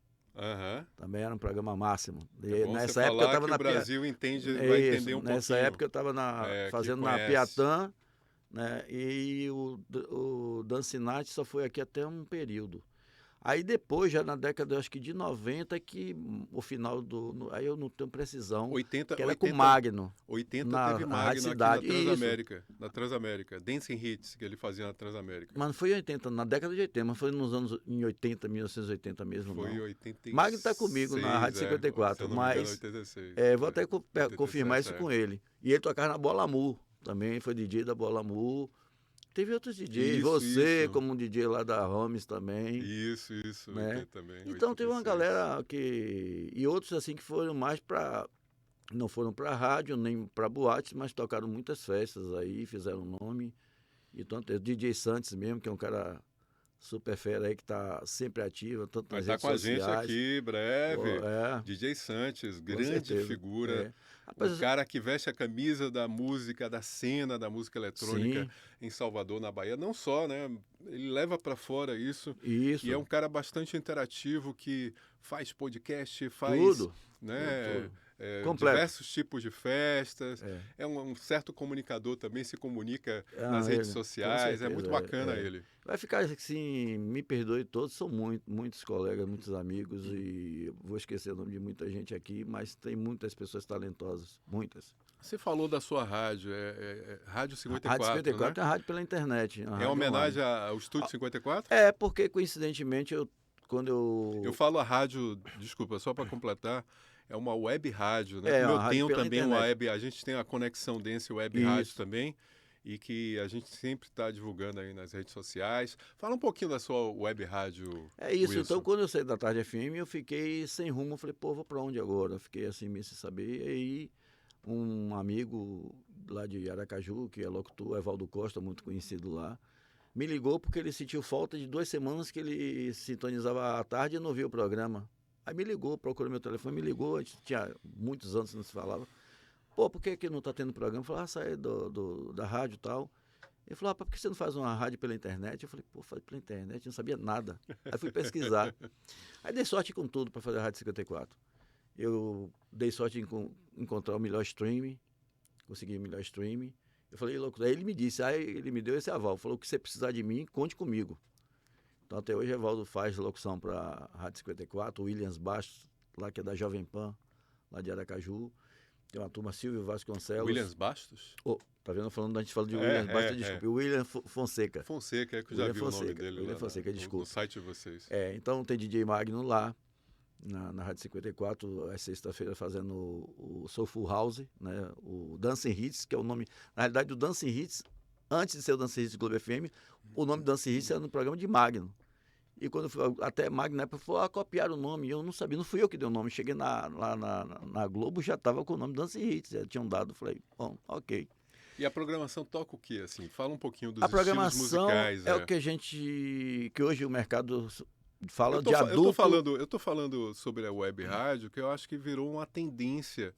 Também era um programa máximo. Nessa época eu estava na Brasil vai entender um pouquinho. Nessa época eu estava fazendo na Piatã, né? E o Dance Night só foi aqui até um período. Aí depois, já na década, acho que de 90, que o final aí eu não tenho precisão, 80, que era com Magno. 80 teve Magno aqui Cidade. na Transamérica. Dancing Hits, que ele fazia na Transamérica. Mas não foi em 80, na década de 80, mas foi nos anos em 80, 1980 mesmo, foi não. Foi em 86. Magno está comigo na Rádio 54, mas 86, vou até confirmar isso com ele. E ele tocava na Bola Mu, também foi DJ da Bola Mu. Teve outros DJs, você como um DJ lá da Holmes também. Isso, né? também. Então 86. Teve uma galera e outros assim que foram mais não foram para rádio, nem para boates, mas tocaram muitas festas aí, fizeram nome. Então o DJ Santos mesmo, que é um cara super fera aí, que está sempre ativo, tanto nas redes sociais. Vai estar com a gente aqui, breve. DJ Santos, grande figura. O cara que veste a camisa da música, da cena da música eletrônica em Salvador, na Bahia. Não só, né? Ele leva para fora isso. E é um cara bastante interativo, que faz podcast, faz... Tudo. Né? Diversos tipos de festas. É um certo comunicador também, se comunica nas redes sociais. É muito bacana ele. Vai ficar assim, me perdoe todos, são muitos colegas, muitos amigos, e vou esquecer o nome de muita gente aqui, mas tem muitas pessoas talentosas, muitas. Você falou da sua rádio, Rádio 54, Rádio 54 né? É a rádio pela internet. É homenagem ao Estúdio 54? Porque coincidentemente quando eu falo a rádio, desculpa, só para completar, é uma web rádio, né? Eu tenho também uma web, a gente tem a Conexão Dance Web Rádio também, e que a gente sempre está divulgando aí nas redes sociais. Fala um pouquinho da sua web rádio. Wilson. Então quando eu saí da Tarde FM, eu fiquei sem rumo, eu falei, vou para onde agora? Eu fiquei assim, meio sem saber, e aí um amigo lá de Aracaju, que é locutor, Evaldo Costa, muito conhecido lá, me ligou porque ele sentiu falta de 2 semanas que ele sintonizava à tarde e não via o programa. Aí me ligou, procurou meu telefone, me ligou, a gente tinha muitos anos que não se falava. Por que não está tendo programa? Eu falei, saí da rádio e tal. Ele falou, por que você não faz uma rádio pela internet? Eu falei, pô, fazer pela internet, eu não sabia nada. Aí fui pesquisar. Aí dei sorte com tudo para fazer a Rádio 54. Eu dei sorte em encontrar o melhor streaming, consegui o melhor streaming. Eu falei, louco, aí ele me disse, aí ele me deu esse aval, falou que se você precisar de mim, conte comigo. Então até hoje o Evaldo faz locução para a Rádio 54, o Williams Bastos, lá que é da Jovem Pan, lá de Aracaju. Tem uma turma, Silvio Vasconcelos. Williams Bastos? Tá vendo? A gente falou de Williams Bastos, desculpe. William Fonseca. Fonseca, é que eu já vi o nome dele William lá Fonseca, desculpa. no site de vocês. Então tem DJ Magno lá, na Rádio 54, às sexta-feira, fazendo o Soulful House, né? O Dancing Hits, que é o nome... Na realidade, o Dancing Hits, antes de ser o Dancing Hits Globo FM, o nome Dancing Hits era no programa de Magno. E quando eu fui, até Magno, na época, falou, copiaram o nome. E eu não sabia, não fui eu que dei o nome. Cheguei lá na Globo, já estava com o nome Dancing Hits. Já tinham dado, falei, bom, ok. E a programação toca o quê, assim? Fala um pouquinho dos a estilos programação musicais. É o que hoje o mercado fala de adulto. Eu tô falando sobre a web rádio, que eu acho que virou uma tendência.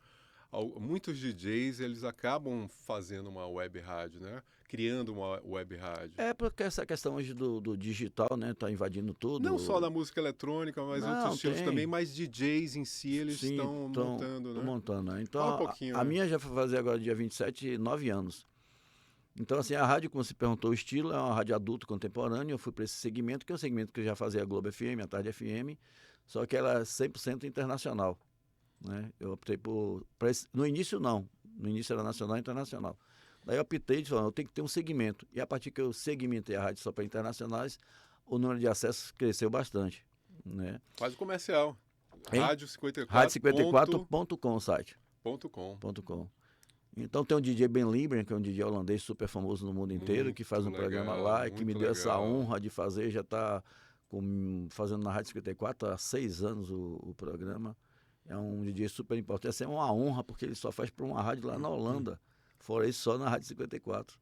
Muitos DJs, eles acabam fazendo uma web rádio, né? Criando uma web rádio. Porque essa questão hoje do digital, né? Tá invadindo tudo. Não só da música eletrônica, mas outros estilos também, mas DJs em si, eles estão montando, né? Montando, né? Então, fala um pouquinho, a minha já vai fazer agora, dia 27, 9 anos. Então, assim, a rádio, como você perguntou, o estilo é uma rádio adulto contemporânea. Eu fui para esse segmento, que é um segmento que eu já fazia a Globo FM, a Tarde FM, só que ela é 100% internacional. Né? Eu optei no início não, no início era nacional e internacional. Daí eu optei de falar, eu tenho que ter um segmento. E a partir que eu segmentei a rádio só para internacionais, o número de acessos cresceu bastante. Né? Quase comercial. Rádio 54. Rádio54.com, o site. .com. Então tem o DJ Ben Libren, que é um DJ holandês super famoso no mundo inteiro, que faz um programa lá e que me deu essa honra de fazer, já está fazendo na Rádio 54 há 6 anos o programa. É um DJ super importante. Essa é uma honra, porque ele só faz para uma rádio lá na Holanda. Fora isso, só na Rádio 54.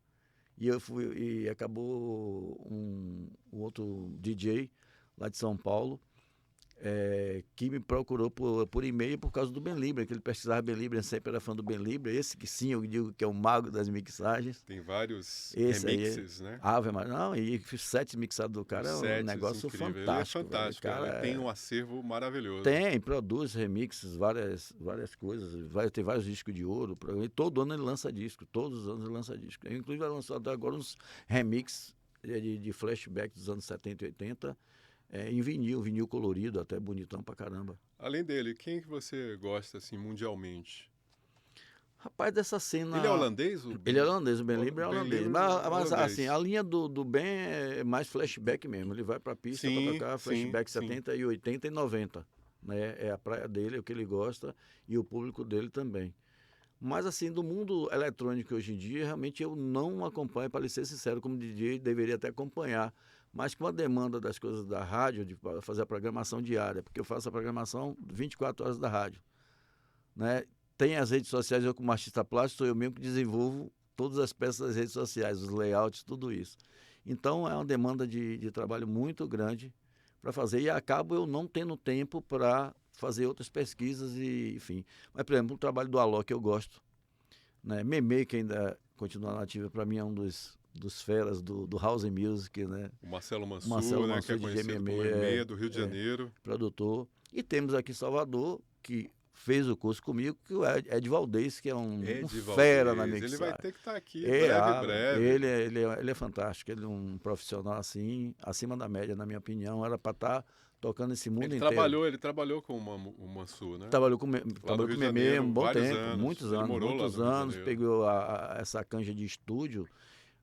E acabou um outro DJ lá de São Paulo, que me procurou por e-mail por causa do Ben Libren, que ele pesquisava Ben Libren, sempre era fã do Ben Libren. Esse que sim, eu digo que é o mago das mixagens. Tem vários remixes, né? Ave Maria, não, e fiz 7 mixados do cara, é um negócio incrível. fantástico. Ele é fantástico, cara, tem um acervo maravilhoso. Produz remixes, várias coisas, tem vários discos de ouro, e todo ano ele lança disco, todos os anos ele lança disco. Inclusive vai lançar agora uns remixes de flashback dos anos 70 e 80, em vinil colorido, até bonitão pra caramba. Além dele, quem que você gosta, assim, mundialmente? Rapaz, dessa cena... Ele é holandês? Ele é holandês, o Ben Libren é holandês. Mas assim, a linha do Ben é mais flashback mesmo. Ele vai pra pista pra tocar flashback 70 e 80 e 90. Né? É a praia dele, é o que ele gosta, e o público dele também. Mas assim, do mundo eletrônico hoje em dia, realmente eu não acompanho, para ser sincero, como DJ, deveria até acompanhar. Mas com a demanda das coisas da rádio, de fazer a programação diária, porque eu faço a programação 24 horas da rádio. Né? Tem as redes sociais, eu como artista plástico, sou eu mesmo que desenvolvo todas as peças das redes sociais, os layouts, tudo isso. Então é uma demanda de trabalho muito grande para fazer, e acabo eu não tendo tempo para fazer outras pesquisas, e enfim. Mas, por exemplo, o trabalho do Alok eu gosto. Né? Memê, que ainda continua nativa, para mim é um dos feras do House Music, né? O Marcelo Mansur, né? Que é conhecido como Memê, do Rio de Janeiro. Produtor. E temos aqui em Salvador, que fez o curso comigo, que o Ed Valdez, que é um fera na mixagem. Ele vai ter que estar aqui breve. Ele é fantástico, ele é um profissional assim, acima da média, na minha opinião. Era para estar tocando esse mundo inteiro. Ele trabalhou com o Mansur, né? Trabalhou com o Memê um bom tempo, muitos anos. Pegou essa canja de estúdio.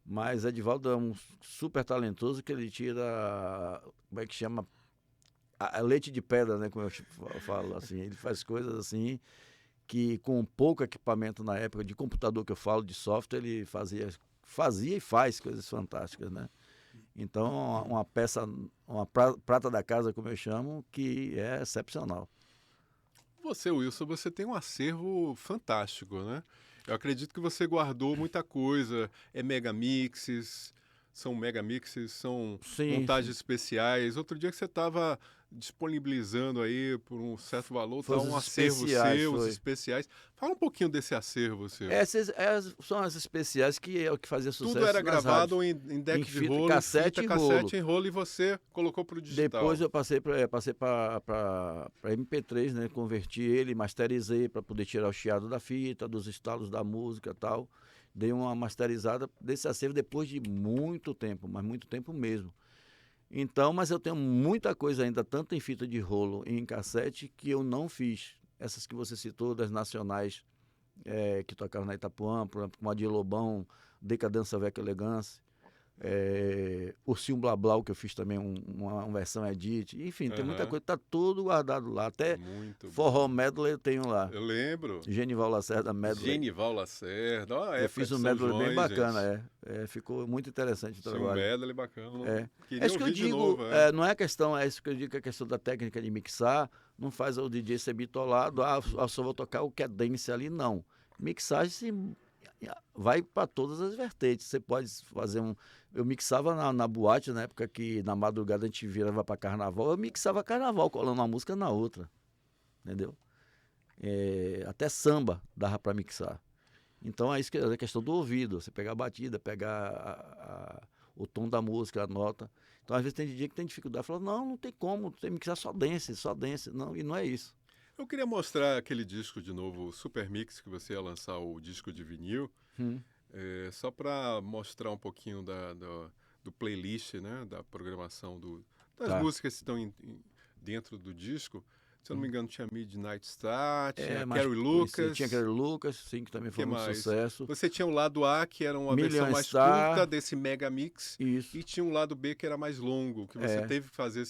Mas Edivaldo é um super talentoso, que ele tira, como é que chama? A leite de pedra, né? Como eu falo, assim. Ele faz coisas assim que, com pouco equipamento na época de computador, que eu falo, de software, ele fazia e faz coisas fantásticas, né? Então, uma peça, uma prata da casa, como eu chamo, que é excepcional. Você, Wilson, você tem um acervo fantástico, né? Eu acredito que você guardou muita coisa. São megamixes, são montagens especiais. Outro dia que você estava disponibilizando aí por um certo valor, Foi tá os um acervo especiais, seu, os foi. especiais. Fala um pouquinho desse acervo seu. São as especiais que é o que fazia Tudo sucesso era nas rádios. gravado em Em deck de fita, rolo, em cassete fita, e cassete rolo. em rolo, e você colocou para o Depois digital. eu passei para MP3, né? Converti ele, masterizei para poder tirar o chiado da fita, dos estalos da música e tal. Dei uma masterizada desse acervo depois de muito tempo, mas muito tempo mesmo. Então, mas eu tenho muita coisa ainda, tanto em fita de rolo e em cassete, que eu não fiz. Essas que você citou, das nacionais que tocavam na Itapuã, por exemplo, como a de Lobão, Decadência Veca Elegância. Ursinho Blá Blá, que eu fiz também uma versão edit. Enfim, tem muita Aham. coisa, tá tudo guardado lá. Até Muito Forró bom. Medley eu tenho lá. Eu lembro. Genival Lacerda Medley. Genival Lacerda. Ó, a Eu época fiz de um São medley bem João, bacana, gente. ficou muito interessante o Tinha um trabalho. medley bacana. É. Queria Isso que eu ouvir de digo, novo, não é questão, é isso que eu digo, que é questão da técnica de mixar, não faz o DJ ser bitolado, eu só vou tocar o que é dance ali, não. Mixagem vai para todas as vertentes. Você pode fazer eu mixava na boate, na época que na madrugada a gente virava para carnaval, eu mixava carnaval, colando uma música na outra, entendeu? Até samba dava para mixar. Então é isso que é a questão do ouvido, você pegar a batida, pegar o tom da música, a nota. Então às vezes tem DJ que tem dificuldade, fala, não tem como, tem que mixar só dance, não, e não é isso. Eu queria mostrar aquele disco de novo, o Super Mix, que você ia lançar o disco de vinil, só para mostrar um pouquinho do playlist, né, da programação das Tá. músicas que estão dentro do disco. Se eu não me engano, tinha Midnight Star, tinha Mas Carrie Lucas. tinha Carrie Lucas, sim, que também foi Que muito mais? sucesso. Você tinha o lado A, que era uma versão Million mais Star. curta desse Mega Mix, Isso. e tinha um lado B que era mais longo, que você teve que fazer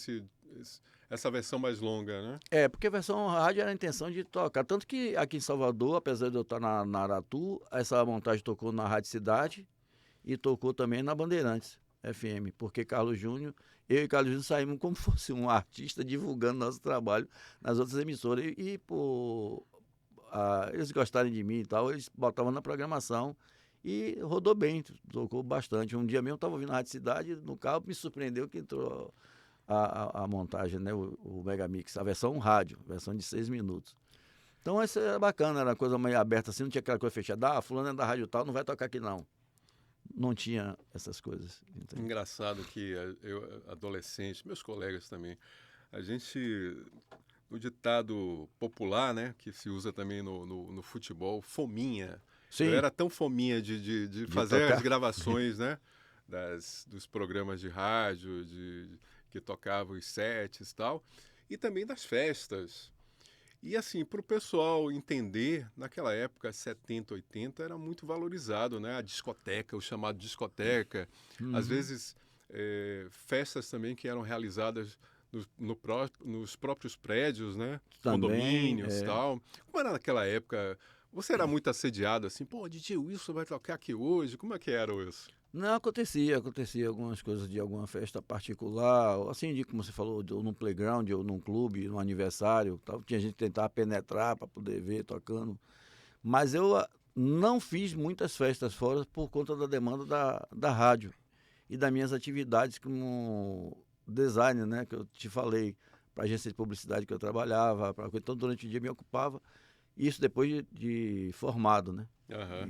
essa versão mais longa, né? Porque a versão rádio era a intenção de tocar. Tanto que aqui em Salvador, apesar de eu estar na Aratu, essa montagem tocou na Rádio Cidade e tocou também na Bandeirantes FM, porque eu e Carlos Júnior saímos como fosse um artista divulgando nosso trabalho nas outras emissoras. E por eles gostarem de mim e tal, eles botavam na programação e rodou bem, tocou bastante. Um dia mesmo eu estava ouvindo a Rádio Cidade, no carro me surpreendeu que entrou a montagem, né, o Megamix, a versão rádio, versão de 6 minutos. Então isso era bacana, era uma coisa meio aberta assim, não tinha aquela coisa fechada, fulano é da rádio tal, não vai tocar aqui não. Não tinha essas coisas. Entende? Engraçado que eu, adolescente, meus colegas também, a gente, no ditado popular, né, que se usa também no futebol, fominha. Sim. Eu era tão fominha de fazer tocar. as gravações, né, dos programas de rádio, que tocavam os sets e tal, e também das festas. E assim, para o pessoal entender, naquela época, 70, 80, era muito valorizado, né? A discoteca, o chamado discoteca. Às vezes, festas também que eram realizadas nos próprios prédios, né? Também, Condomínios e tal. Como era naquela época? Você era muito assediado, assim, pô, DJ Wilson vai tocar aqui hoje? Como é que era isso? Não, acontecia algumas coisas de alguma festa particular, ou assim, como você falou, ou num playground, ou num clube, num aniversário, tal. Tinha gente que tentava penetrar para poder ver tocando. Mas eu não fiz muitas festas fora por conta da demanda da rádio e das minhas atividades como designer, né, que eu te falei, para a agência de publicidade que eu trabalhava, então durante o dia me ocupava, isso depois de formado, né? Aham.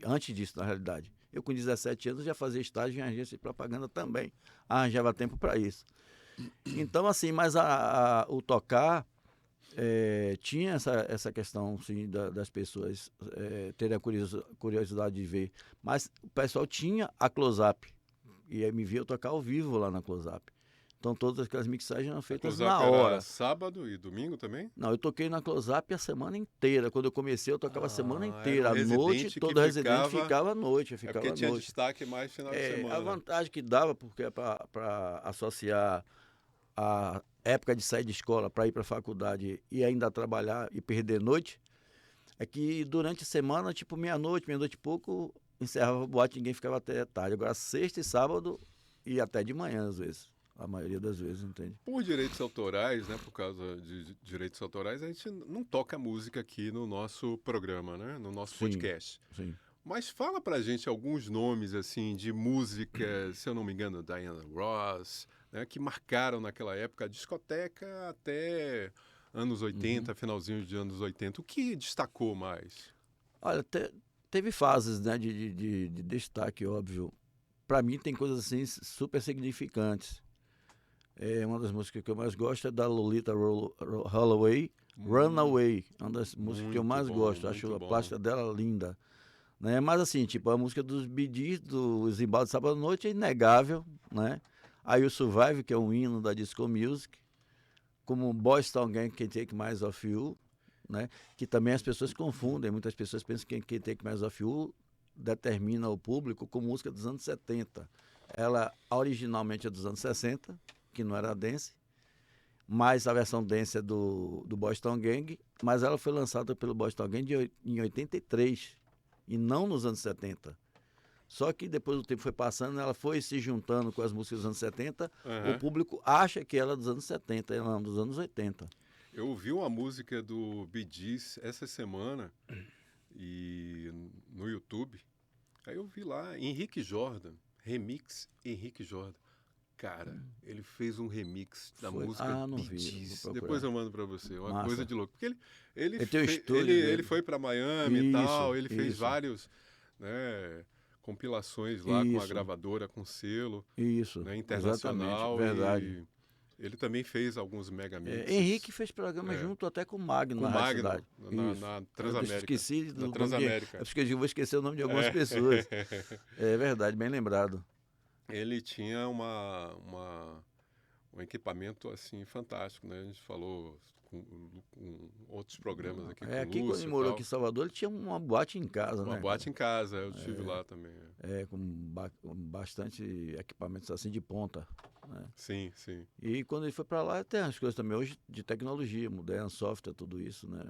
Antes disso, na realidade. Eu, com 17 anos, já fazia estágio em agência de propaganda também. Arranjava tempo para isso. Então, assim, mas o tocar tinha essa questão, sim, das pessoas terem a curiosidade de ver. Mas o pessoal tinha a close-up. E aí me via eu tocar ao vivo lá na close-up. Então, todas aquelas mixagens eram feitas na hora. Era sábado e domingo também? Não, eu toquei na close-up a semana inteira. Quando eu comecei, eu tocava a semana era inteira. um À noite, residente todo que residente ficava à noite. É porque tinha destaque mais final de A semana. vantagem que dava, porque é para associar a época de sair de escola para ir para a faculdade e ainda trabalhar e perder noite, é que durante a semana, tipo meia-noite e pouco, encerrava a boate, ninguém ficava até tarde. Agora, sexta e sábado e até de manhã, às vezes. A maioria das vezes, entende? Por direitos autorais, né? Por causa de direitos autorais, a gente não toca música aqui no nosso programa, né? No nosso podcast. Sim. Mas fala pra gente alguns nomes, assim, de música, se eu não me engano, Diana Ross, né, que marcaram naquela época a discoteca até anos 80, finalzinho de anos 80. O que destacou mais? Olha, teve fases, né, de destaque, óbvio. Para mim tem coisas assim super significantes. Uma das músicas que eu mais gosto é da Lolita Holloway, Runaway, uma das músicas que eu Muito mais bom, gosto, acho muito a bom. plástica dela linda. Né? Mas assim, tipo, a música dos Bee Gees, do Zimbal de Sábado à Noite é inegável, né? Aí o Survive, que é um hino da disco music, como Boys Town Gang, Can't Take Mais of You, né? Que também as pessoas confundem, muitas pessoas pensam que Can't Take Mais of You determina o público como música dos anos 70. Ela originalmente é dos anos 60, que não era dance, mas a versão dance é do Boys Town Gang, mas ela foi lançada pelo Boys Town Gang em 83 e não nos anos 70. Só que depois o tempo foi passando, ela foi se juntando com as músicas dos anos 70, o público acha que ela é dos anos 70, ela é dos anos 80. Eu ouvi uma música do Bee Gees essa semana e no YouTube. Aí eu vi lá Henrique Jordan, remix Henrique Jordan. Cara, ele fez um remix da música não Bee vi, Gees. vou procurar. Depois eu mando pra você, uma Massa. coisa de louco. Porque ele, tem o fe- estúdio ele, dele. ele foi pra Miami e Isso, tal, ele fez isso. vários, né, compilações lá com a Isso. gravadora, com selo, Isso, né, internacional. exatamente, verdade. E ele também fez alguns mega mixes. Henrique fez programa junto até com o Magno com na Magno, Rádio Cidade. na Eu Transamérica. esqueci Na do nome Transamérica. É porque eu vou esquecer o nome de algumas pessoas. É verdade, bem lembrado. Ele tinha um equipamento assim fantástico, né? A gente falou com outros programas aqui com o Aqui Lúcio quando ele e morou tal. aqui em Salvador, ele tinha uma boate em casa, Uma né? boate em casa, eu estive lá também. Com bastante equipamentos assim de ponta. Né? Sim, sim. E quando ele foi para lá, tem as coisas também hoje de tecnologia, moderna, software, tudo isso, né?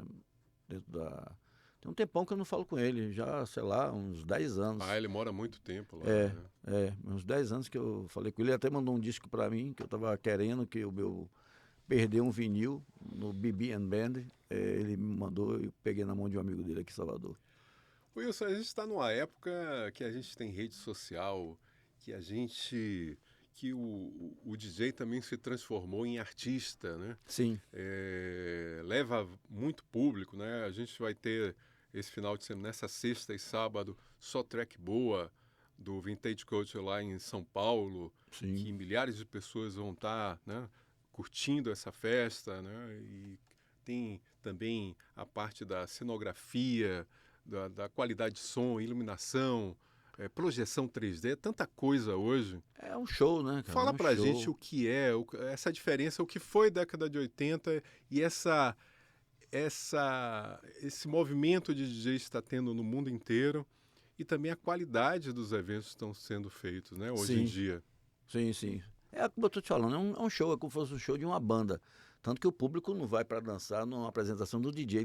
Dentro da... Tem um tempão que eu não falo com ele, já, sei lá, uns 10 anos. Ah, ele mora muito tempo lá, né? Uns 10 anos que eu falei com ele. Ele até mandou um disco para mim, que eu tava querendo, que o meu perdeu um vinil no BB and Band. Ele me mandou, eu peguei na mão de um amigo dele aqui em Salvador. Wilson, a gente está numa época que a gente tem rede social, que o DJ também se transformou em artista, né? Sim. Leva muito público, né? A gente vai ter esse final de semana, nessa sexta e sábado, só track boa do Vintage Culture lá em São Paulo, Sim. que milhares de pessoas vão estar, né, curtindo essa festa, né? E tem também a parte da cenografia, da qualidade de som, iluminação, projeção 3D, tanta coisa hoje. É um show, né, cara? Fala pra show. gente o que é essa diferença, o que foi década de 80 e esse movimento de DJs está tendo no mundo inteiro e também a qualidade dos eventos que estão sendo feitos, né, hoje em dia. Sim, sim. É como eu tô te falando, é um show, é como se fosse um show de uma banda. Tanto que o público não vai para dançar numa apresentação do DJ,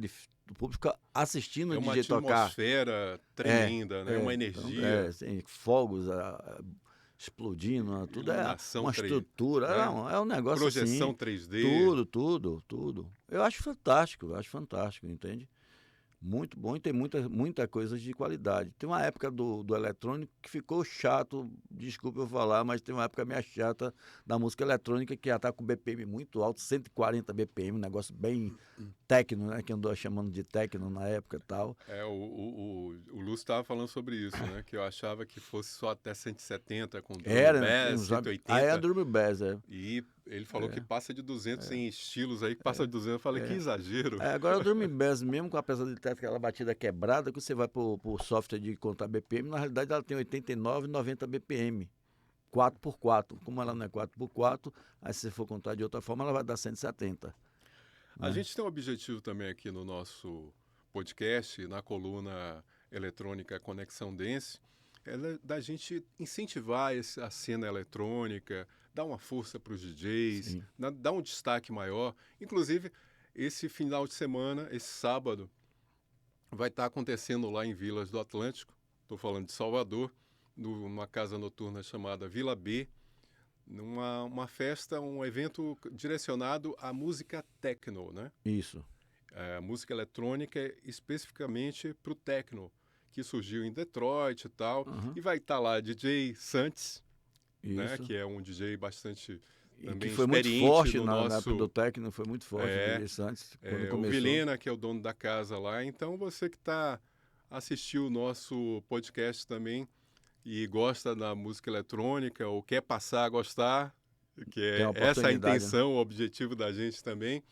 o público fica assistindo o DJ tocar. É uma atmosfera tremenda, né? Uma energia. Tem fogos explodindo, tudo Iluminação uma estrutura. né? Não, é um negócio projeção assim. 3D. Tudo. Eu acho fantástico, entende? Muito bom e tem muita coisa de qualidade. Tem uma época do eletrônico que ficou chato, desculpa eu falar, mas tem uma época meio chata da música eletrônica que já está com BPM muito alto, 140 BPM, um negócio bem techno, né? Que andou chamando de techno na época e tal. O Lúcio estava falando sobre isso, né? Que eu achava que fosse só até 170 com drum bass, 180. Aí é a drum bass, E ele falou que passa de 200 em estilos aí, que passa de 200. Eu falei, que exagero. Agora o drum bass, mesmo com apesar de ter aquela batida quebrada, que você vai pro software de contar BPM, na realidade ela tem 89, 90 BPM. 4x4. Como ela não é 4x4, aí se você for contar de outra forma, ela vai dar 170. A gente tem um objetivo também aqui no nosso podcast, na coluna eletrônica Conexão Dance, da gente incentivar a cena eletrônica, dar uma força para os DJs, dar um destaque maior. Inclusive, esse final de semana, esse sábado, vai estar acontecendo lá em Vilas do Atlântico, estou falando de Salvador, numa casa noturna chamada Vila B, uma festa, um evento direcionado à música techno, né? Isso. Música eletrônica especificamente para o techno, que surgiu em Detroit e tal. E vai estar lá DJ Santos, né, que é um DJ bastante E também que foi muito experiente forte no na época nosso... do técnico, foi muito forte É, o DJ Santos, quando o começou. Vilena, que é o dono da casa lá. Então, você que assistiu o nosso podcast também e gosta da música eletrônica ou quer passar a gostar, que Tem é a essa a oportunidade, né? intenção, o objetivo da gente também,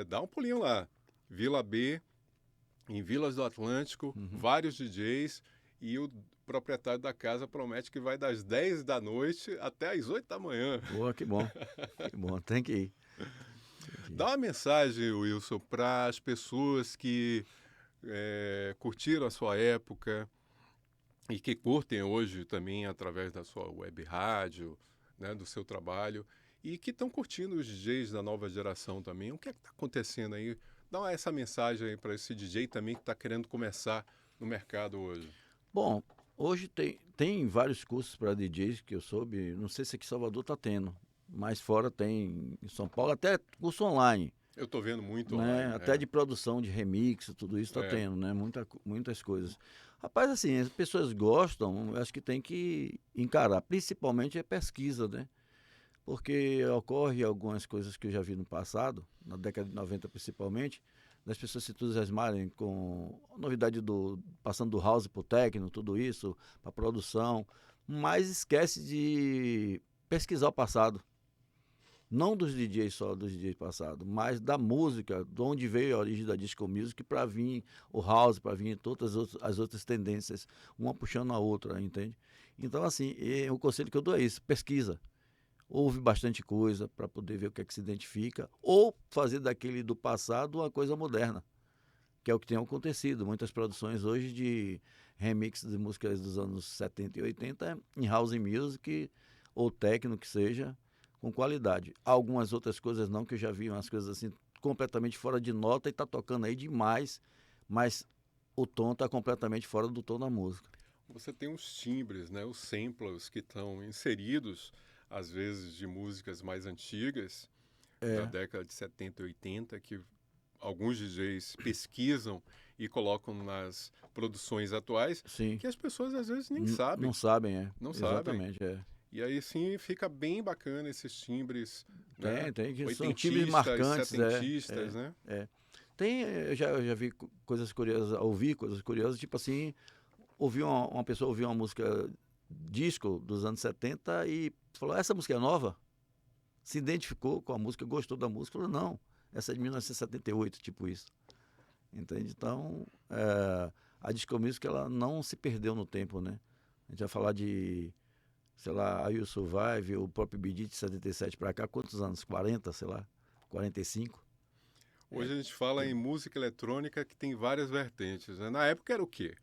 dá um pulinho lá. Vila B, em Vilas do Atlântico, vários DJs, e o proprietário da casa promete que vai das 10 da noite até as 8 da manhã. Boa, que bom. Que bom, tem que ir. Dá uma mensagem, Wilson, para as pessoas que curtiram a sua época e que curtem hoje também através da sua web rádio, né, do seu trabalho, e que estão curtindo os DJs da nova geração também. O que é que está acontecendo aí? Dá essa mensagem aí para esse DJ também que está querendo começar no mercado hoje. Bom, hoje tem vários cursos para DJs que eu soube, não sei se aqui em Salvador está tendo, mas fora tem em São Paulo, até curso online. Eu estou vendo muito Né? online. Até de produção de remix, tudo isso está tendo, né? Muitas coisas. Rapaz, assim, as pessoas gostam, eu acho que tem que encarar, principalmente a pesquisa, né? Porque ocorre algumas coisas que eu já vi no passado, na década de 90 principalmente, das pessoas se entusiasmarem com a novidade passando do house para o techno, tudo isso, para produção, mas esquece de pesquisar o passado. Não dos DJs só, dos DJs passados, mas da música, de onde veio a origem da disco music para vir o house, para vir todas as outras tendências, uma puxando a outra, entende? Então, assim, o conselho que eu dou é isso, pesquisa. Ouve bastante coisa para poder ver o que é que se identifica, ou fazer daquele do passado uma coisa moderna, que é o que tem acontecido. Muitas produções hoje de remix de músicas dos anos 70 e 80 em house music, ou techno que seja, com qualidade. Algumas outras coisas não, que eu já vi umas coisas assim completamente fora de nota e tá tocando aí demais, mas o tom tá completamente fora do tom da música. Você tem os timbres, né, os samples que estão inseridos, às vezes, de músicas mais antigas, da década de 70 e 80, que alguns DJs pesquisam e colocam nas produções atuais, Sim. que as pessoas às vezes nem sabem. Não sabem, Não Exatamente, sabem. E aí sim fica bem bacana esses timbres, né? Tem que são Oitentistas, timbres marcantes, setentistas, né? Eu já vi coisas curiosas, ouvi coisas curiosas, tipo assim, uma pessoa ouviu uma música disco dos anos 70 e falou, essa música é nova? Se identificou com a música, gostou da música, falou, não, essa é de 1978, tipo isso. Entende? Então, a disco music, ela não se perdeu no tempo, né? A gente vai falar de, sei lá, Are You Survive, o próprio Bee Gees de 77 para cá, quantos anos? 40, sei lá, 45? Hoje a gente fala em música eletrônica que tem várias vertentes, né? Na época era o quê?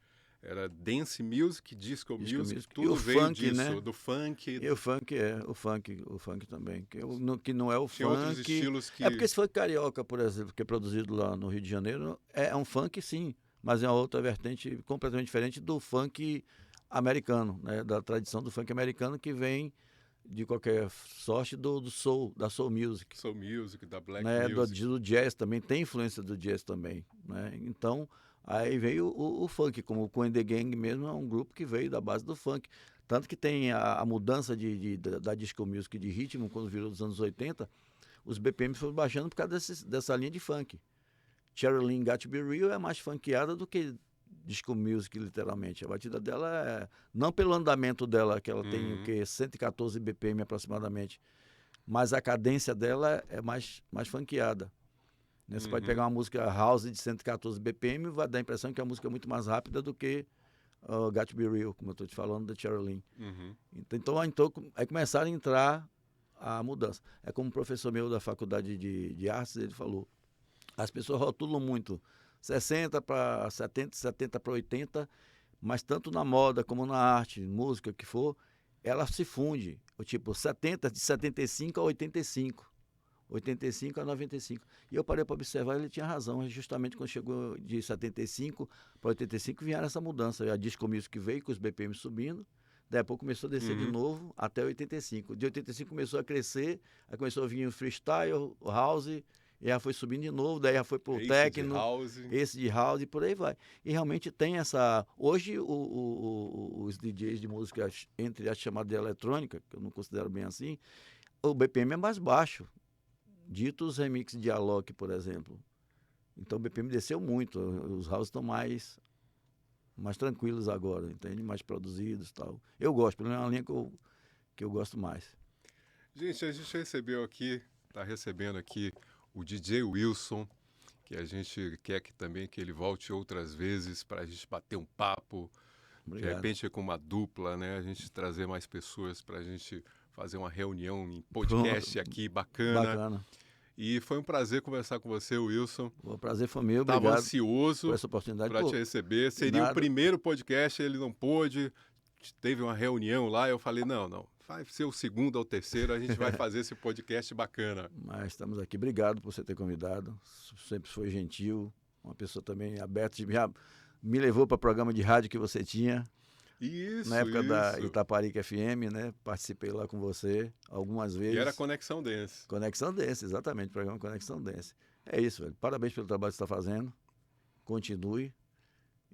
Era dance music, disco music, tudo veio funk, disso, né? do funk. E o funk também, que não é o Tinha funk. outros estilos que... É porque esse funk carioca, por exemplo, que é produzido lá no Rio de Janeiro, é um funk sim, mas é uma outra vertente completamente diferente do funk americano, né? Da tradição do funk americano, que vem de qualquer sorte do soul, da soul music. Soul music, da black Né? music. Do jazz também, tem influência do jazz também, né? Então, aí veio o funk, como o Coen The Gang mesmo, é um grupo que veio da base do funk. Tanto que tem a mudança da disco music de ritmo, quando virou dos anos 80, os BPMs foram baixando por causa dessa linha de funk. Cheryl Lynn Got to Be Real é mais funkeada do que disco music, literalmente. A batida dela não pelo andamento dela, que ela tem o quê? 114 BPM aproximadamente, mas a cadência dela é mais funkeada. Né? Você pode pegar uma música house de 114 BPM e vai dar a impressão que a música é muito mais rápida do que Got to Be Real, como eu estou te falando, da Cheryl Lynn. Então, aí começaram a entrar a mudança. É como um professor meu da faculdade de artes, ele falou, as pessoas rotulam muito 60 para 70, 70 para 80, mas tanto na moda como na arte, música, que for, ela se funde. Tipo, 70 de 75 a 85. 85 a 95. E eu parei para observar, ele tinha razão. Justamente quando chegou de 75 para 85, vieram essa mudança. A disco music veio com os BPM subindo, daí a pouco começou a descer de novo até 85. De 85 começou a crescer, aí começou a vir o freestyle, o house, e já foi subindo de novo, daí já foi pro techno, esse de house e por aí vai. E realmente tem essa... Hoje os DJs de música, entre as chamadas de eletrônica, que eu não considero bem assim, o BPM é mais baixo. Dito os remixes de Alok, por exemplo. Então o BPM desceu muito. Os houses estão mais tranquilos agora, entende? Mais produzidos e tal. Eu gosto, pelo menos é uma linha que eu gosto mais. Gente, a gente está recebendo aqui o DJ Wilson, que a gente quer também que ele volte outras vezes para a gente bater um papo. Obrigado. De repente com uma dupla, né? A gente trazer mais pessoas para a gente fazer uma reunião em podcast aqui bacana. E foi um prazer conversar com você, Wilson. O prazer foi meu, obrigado. Estava ansioso por essa oportunidade para te receber. Seria o primeiro podcast, ele não pôde. Teve uma reunião lá, eu falei, não, vai ser o segundo ou o terceiro, a gente vai fazer esse podcast bacana. Mas estamos aqui. Obrigado por você ter convidado. Sempre foi gentil, uma pessoa também aberta. Já me levou para o programa de rádio que você tinha. Isso, na época da Itaparica FM, né? Participei lá com você algumas vezes. E era Conexão Dance. Conexão Dance, exatamente, programa Conexão Dance. É isso, velho. Parabéns pelo trabalho que você está fazendo. Continue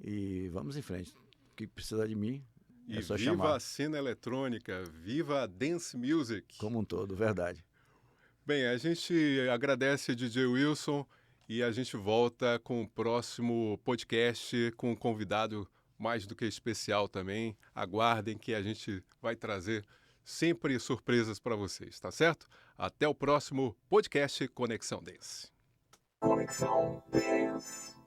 e vamos em frente. O que precisar de mim, é só chamar. Viva a cena eletrônica, viva a dance music. Como um todo, verdade. Bem, a gente agradece a DJ Wilson e a gente volta com o próximo podcast com um convidado mais do que especial também. Aguardem que a gente vai trazer sempre surpresas para vocês, tá certo? Até o próximo podcast Conexão Dance. Conexão Dance.